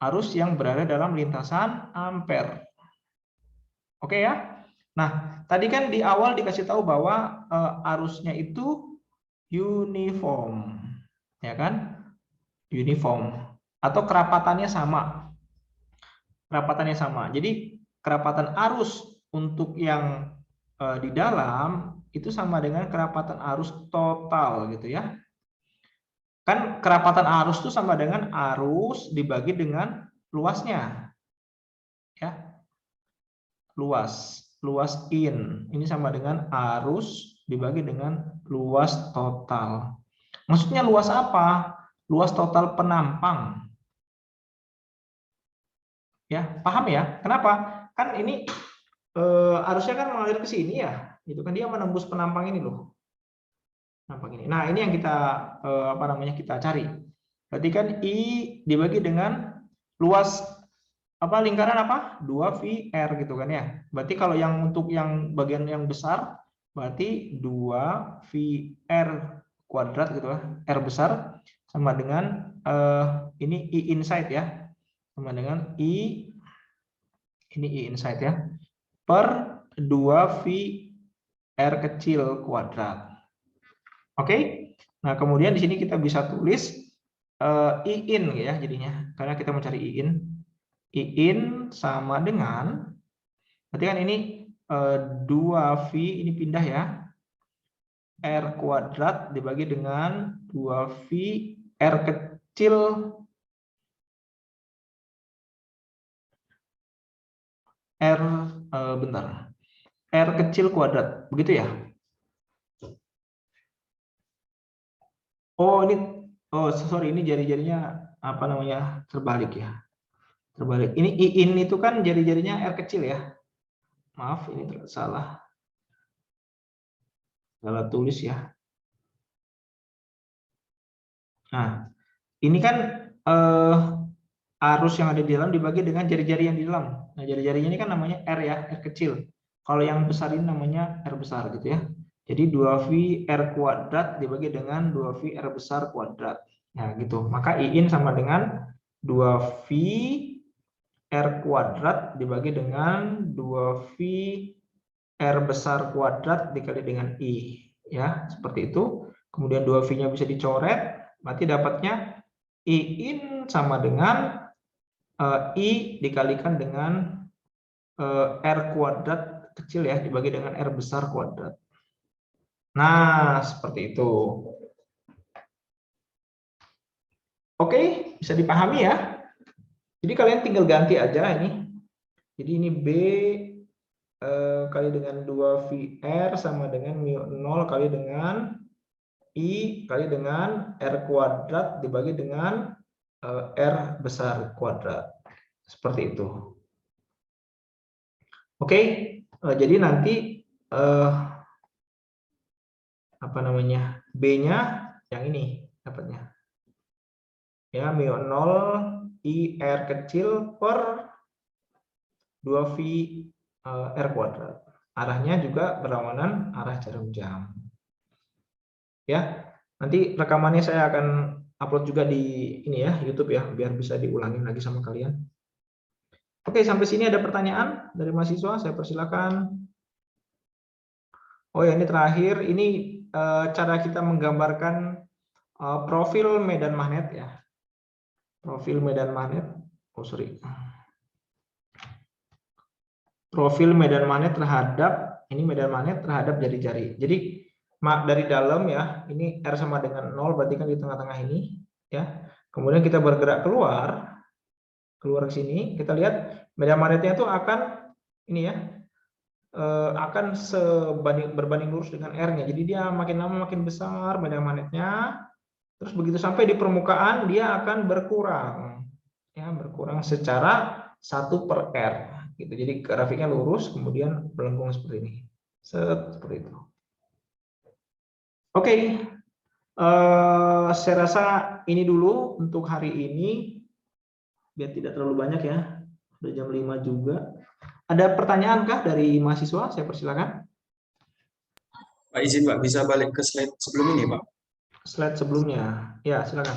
Arus yang berada dalam lintasan ampere. Oke ya? Nah, tadi kan di awal dikasih tahu bahwa arusnya itu uniform. Ya kan? Uniform. Atau kerapatannya sama. Kerapatannya sama. Jadi, kerapatan arus untuk yang di dalam itu sama dengan kerapatan arus total gitu ya. Kan kerapatan arus itu sama dengan arus dibagi dengan luasnya. Ya. Luas in. Ini sama dengan arus dibagi dengan luas total. Maksudnya luas apa? Luas total penampang. Ya, paham ya? Kenapa? Kan ini arusnya kan mengalir ke sini ya, itu kan dia menembus penampang ini loh, penampang ini. Nah ini yang kita kita cari. Berarti kan I dibagi dengan luas lingkaran 2VR gitu kan ya. Berarti kalau yang untuk yang bagian yang besar berarti 2VR kuadrat gitu lah, R besar sama dengan ini I inside ya, sama dengan I inside ya, per 2VR kecil kuadrat. Oke. Nah, kemudian di sini kita bisa tulis I in ya jadinya. Karena kita mencari I in. I in sama dengan, berarti kan ini 2V ini pindah ya. R kuadrat dibagi dengan 2V R kecil R kecil kuadrat, begitu ya? Sorry, ini jari-jarinya terbalik ya. Terbalik. Ini I in itu kan jari-jarinya R kecil ya. Maaf, ini salah tulis ya. Nah, ini kan arus yang ada di dalam dibagi dengan jari-jari yang di dalam. Nah, jari-jarinya ini kan namanya R ya, R kecil. Kalau yang besar ini namanya R besar gitu ya. Jadi 2V R kuadrat dibagi dengan 2V R besar kuadrat. Nah, gitu. Maka I in sama dengan 2V R kuadrat dibagi dengan 2V R besar kuadrat dikali dengan I. Ya, seperti itu. Kemudian 2V-nya bisa dicoret. Berarti dapatnya I in sama dengan I dikalikan dengan R kuadrat kecil ya dibagi dengan R besar kuadrat. Nah, seperti itu. Oke, bisa dipahami ya. Jadi kalian tinggal ganti aja ini. Jadi ini B kali dengan 2VR sama dengan mu 0 kali dengan I kali dengan R kuadrat dibagi dengan R besar kuadrat. Seperti itu. Oke, jadi nanti apa namanya? B-nya yang ini dapatnya. Ya, mu 0 I R kecil per 2V R kuadrat. Arahnya juga berlawanan arah jarum jam. Ya, nanti rekamannya saya akan upload juga di ini ya, YouTube ya, biar bisa diulangin lagi sama kalian. Oke, sampai sini ada pertanyaan dari mahasiswa, saya persilakan. Oh ya, ini terakhir, ini cara kita menggambarkan profil medan magnet ya. Profil medan magnet, oh sorry. Profil medan magnet terhadap, ini medan magnet terhadap jari-jari. Jadi dari dalam ya, ini R sama dengan 0, berarti kan di tengah-tengah ini ya. Kemudian kita bergerak keluar ke sini, kita lihat medan magnetnya itu akan ini ya, akan berbanding lurus dengan R-nya. Jadi dia makin lama makin besar medan magnetnya. Terus begitu sampai di permukaan dia akan berkurang. Ya, berkurang secara 1/R gitu. Jadi grafiknya lurus kemudian melengkung seperti ini. Seperti itu. Oke. Saya rasa ini dulu untuk hari ini. Biar tidak terlalu banyak ya. Sudah jam 5 juga. Ada pertanyaan kah dari mahasiswa? Saya persilakan. Pak izin Pak, bisa balik ke slide sebelum ini Pak? Slide sebelumnya. Ya, silakan.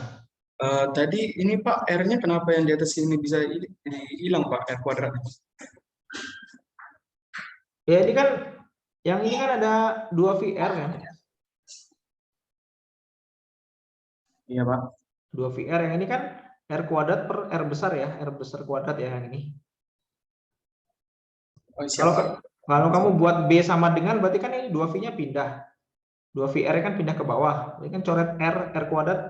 Tadi ini Pak, R-nya kenapa yang di atas ini bisa hilang Pak, R kuadrat? Ya, ini kan yang ini kan ada 2VR kan? Iya Pak. 2VR yang ini kan R kuadrat per R besar ya, R besar kuadrat ya yang ini. Oh, siap, Kalau kamu buat B sama dengan, berarti kan ini 2V-nya pindah. 2VR kan pindah ke bawah. Berarti kan coret R kuadrat,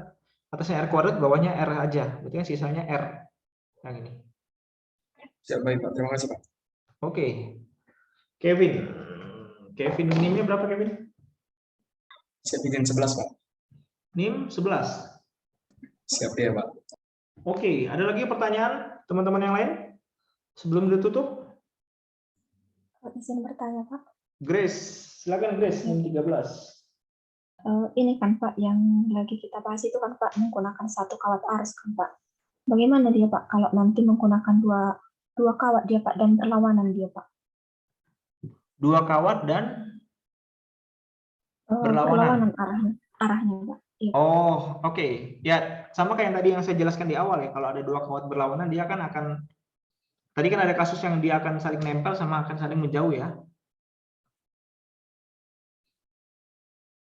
atasnya R kuadrat, bawahnya R aja. Berarti kan sisanya R. Yang ini. Siap, baik Pak. Terima kasih Pak. Oke. Kevin. Kevin, NIM-nya berapa Kevin? Saya bikin 11 Pak. NIM 11. Siap ya Pak. Oke, ada lagi pertanyaan teman-teman yang lain? Sebelum ditutup? Izin bertanya Pak. Grace, silakan Grace, NIM 13. Ini kan Pak, yang lagi kita bahas itu kan Pak, menggunakan satu kawat arus kan Pak. Bagaimana dia Pak, kalau nanti menggunakan dua kawat dia Pak, dan berlawanan dia Pak? Dua kawat dan berlawanan arahnya Pak. Iya. Oh, oke. Ya, sama kayak yang tadi yang saya jelaskan di awal ya. Kalau ada dua kawat berlawanan, dia kan akan, tadi kan ada kasus yang dia akan saling nempel sama akan saling menjauh ya.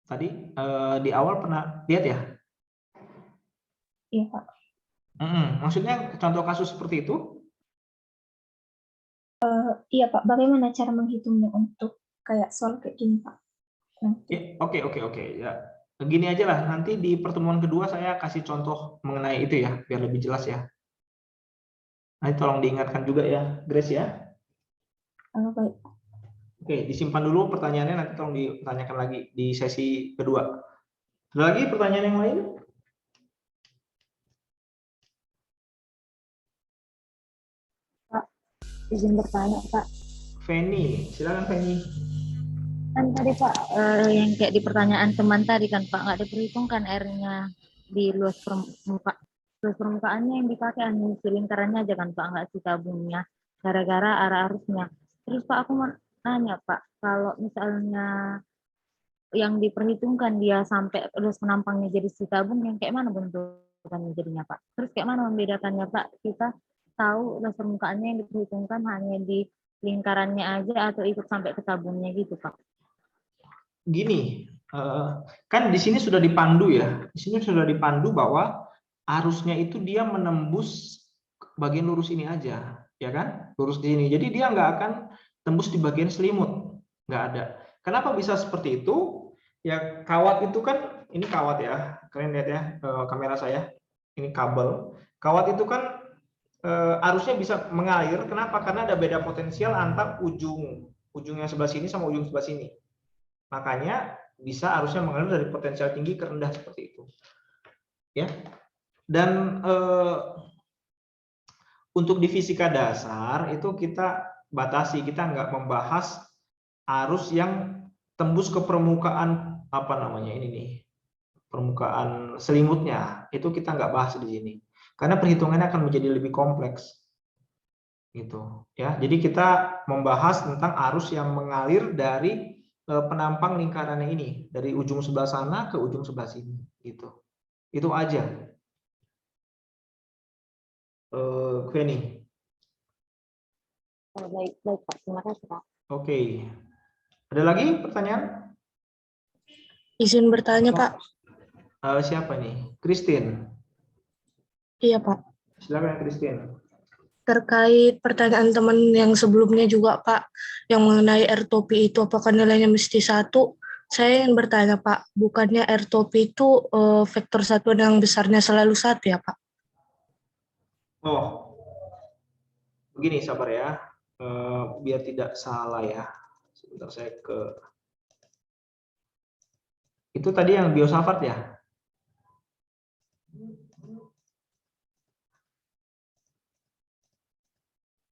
Tadi di awal pernah lihat ya? Iya Pak. Maksudnya contoh kasus seperti itu? Iya Pak, bagaimana cara menghitungnya untuk kayak soal kayak gini Pak? Oke. Ya. Begini aja lah, nanti di pertemuan kedua saya kasih contoh mengenai itu ya, biar lebih jelas ya. Nanti tolong diingatkan juga ya, Grace ya. Baik. Oke, disimpan dulu pertanyaannya, nanti tolong ditanyakan lagi di sesi kedua. Ada lagi pertanyaan yang lain? Pak, izin bertanya Pak. Feni, silakan Feni. Kan tadi Pak, yang kayak di pertanyaan teman tadi kan Pak, nggak diperhitungkan R-nya di luas permukaannya yang dipakai hanya si lingkarannya aja kan Pak, nggak si tabungnya, gara-gara arah arusnya. Terus Pak, aku mau nanya Pak, kalau misalnya yang diperhitungkan dia sampai luas penampangnya jadi si tabung, yang kayak mana bentukannya jadinya Pak? Terus kayak mana membedakannya Pak? Kita tahu luas permukaannya yang diperhitungkan hanya di lingkarannya aja atau ikut sampai ke tabungnya gitu Pak? Gini, kan di sini sudah dipandu ya, di sini sudah dipandu bahwa arusnya itu dia menembus bagian lurus ini aja, ya kan, lurus di sini. Jadi dia nggak akan tembus di bagian selimut, nggak ada. Kenapa bisa seperti itu? Ya kawat itu kan, ini kawat ya, kalian lihat ya kamera saya, ini kabel. Kawat itu kan arusnya bisa mengalir. Kenapa? Karena ada beda potensial antar ujung yang sebelah sini sama ujung sebelah sini. Makanya bisa arusnya mengalir dari potensial tinggi ke rendah seperti itu. Ya. Dan untuk di fisika dasar itu kita batasi, kita nggak membahas arus yang tembus ke permukaan apa namanya ini nih, permukaan selimutnya. Itu kita nggak bahas di sini. Karena perhitungannya akan menjadi lebih kompleks. Gitu ya. Jadi kita membahas tentang arus yang mengalir dari penampang lingkarannya ini, dari ujung sebelah sana ke ujung sebelah sini gitu. Itu aja. Queenie. Baik, baik Pak. Terima kasih Pak. Oke. Ada lagi pertanyaan? Izin bertanya, Pak. Siapa nih? Christine. Iya, Pak. Silakan Christine. Terkait pertanyaan teman yang sebelumnya juga, Pak, yang mengenai R-topi itu apakah nilainya mesti 1? Saya ingin bertanya, Pak, bukannya R-topi itu vektor satuan yang besarnya selalu 1 ya, Pak? Oh, begini sabar ya, biar tidak salah ya. Sebentar saya ke. Itu tadi yang biosafat ya?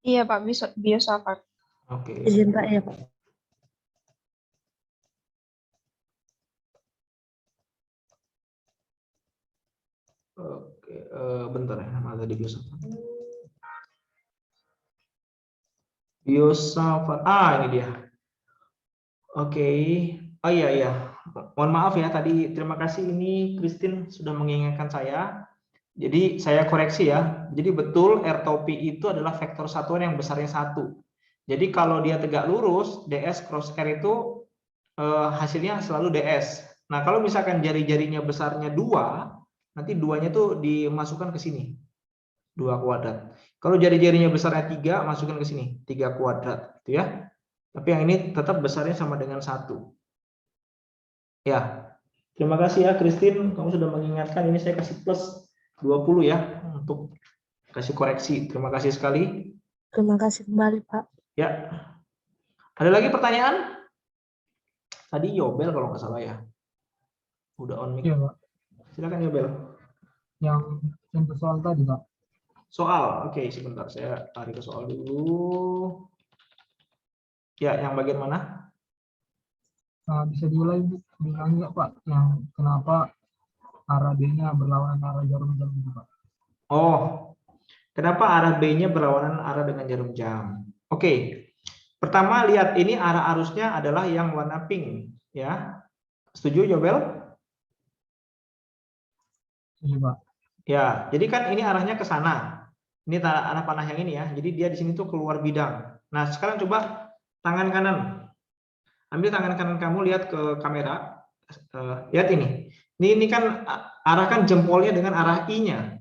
Iya Pak, biosafat. Oke. Izin Pak, ya Pak. Oke, bentar ya, nama tadi biosafat. Biosafat, ini dia. Oke, oh iya. Mohon maaf ya tadi, terima kasih ini Christine sudah mengingatkan saya. Jadi saya koreksi ya. Jadi betul R-topi itu adalah vektor satuan yang besarnya 1. Jadi kalau dia tegak lurus, ds cross R itu hasilnya selalu ds. Nah kalau misalkan jari-jarinya besarnya 2, nanti 2-nya tuh dimasukkan ke sini. 2 kuadrat. Kalau jari-jarinya besarnya 3, masukkan ke sini. 3 kuadrat. Gitu ya. Tapi yang ini tetap besarnya sama dengan 1. Ya. Terima kasih ya Christine. Kamu sudah mengingatkan. Ini saya kasih plus 20 ya. Untuk kasih koreksi. Terima kasih sekali. Terima kasih kembali, Pak. Ya. Ada lagi pertanyaan? Tadi Yobel kalau nggak salah ya. Udah on mic. Iya, Pak. Silakan Yobel. Yang soal tadi, Pak. Soal. Oke, sebentar saya tarik ke soal dulu. Ya, yang bagian mana? Bisa diulangi nggak, Pak? Yang kenapa arah B-nya berlawanan arah jarum jam itu, Pak? Oh, kenapa arah B-nya berlawanan arah dengan jarum jam? Oke. Pertama, lihat ini arah arusnya adalah yang warna pink, ya. Setuju, Yobel? Iya, Pak. Ya, jadi kan ini arahnya ke sana. Ini arah panah yang ini ya. Jadi dia di sini tuh keluar bidang. Nah, sekarang coba tangan kanan. Ambil tangan kanan kamu, lihat ke kamera. Lihat ini. Ini kan arahkan jempolnya dengan arah I-nya.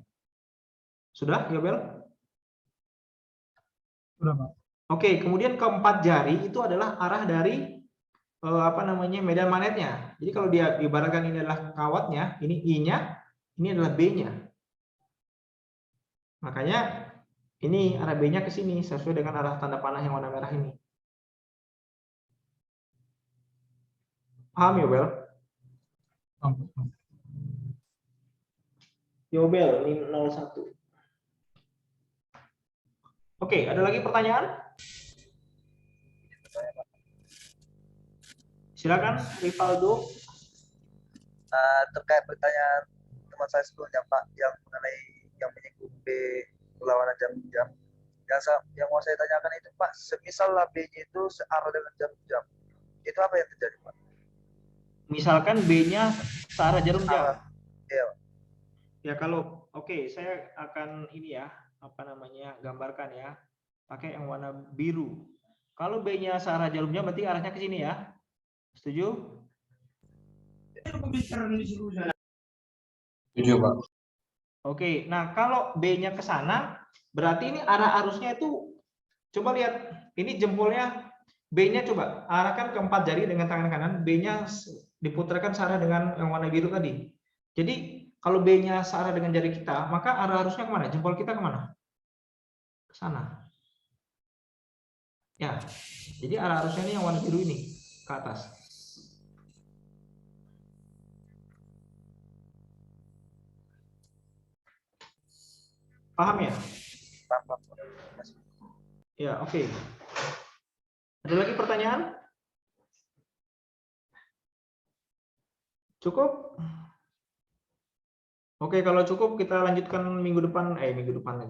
Sudah, Yobel? Sudah, Pak. Oke, kemudian keempat jari itu adalah arah dari medan magnetnya. Jadi kalau dia ibaratkan ini adalah kawatnya, ini I-nya, ini adalah B-nya. Makanya ini arah B-nya ke sini sesuai dengan arah tanda panah yang warna merah ini. Paham, Yobel? Yobel, ini 01. Oke, ada lagi pertanyaan? Silakan, Rivaldo. Terkait pertanyaan teman saya sebelumnya Pak, yang mengenai yang menyinggung B berlawanan jam-jam, yang mau saya tanyakan itu Pak, semisal B-nya itu searah dengan jam-jam, itu apa yang terjadi Pak? Misalkan B-nya searah jarum jam. Iya. Ya kalau saya akan ini ya, gambarkan ya, pakai yang warna biru. Kalau B-nya searah jarum jam berarti arahnya ke sini ya. Setuju? Setuju, Pak. Oke, nah kalau B-nya ke sana, berarti ini arah arusnya itu, coba lihat, ini jempolnya B-nya coba arahkan ke 4 jari dengan tangan kanan, B-nya diputarkan searah dengan yang warna biru tadi. Jadi kalau B-nya searah dengan jari kita, maka arah arusnya kemana? Jempol kita kemana? Ke sana. Ya, jadi arah arusnya ini yang warna biru ini, ke atas. Paham ya? Paham. Ya, oke. Ada lagi pertanyaan? Cukup? Oke, kalau cukup kita lanjutkan minggu depan lagi, minggu depan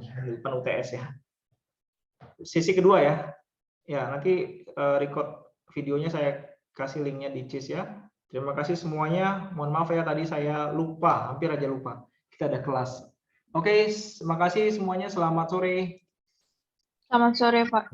UTS ya. Sesi kedua ya. Ya, nanti record videonya saya kasih linknya di CIS ya. Terima kasih semuanya. Mohon maaf ya tadi saya lupa, hampir aja lupa. Kita ada kelas. Oke, terima kasih semuanya. Selamat sore. Selamat sore, Pak.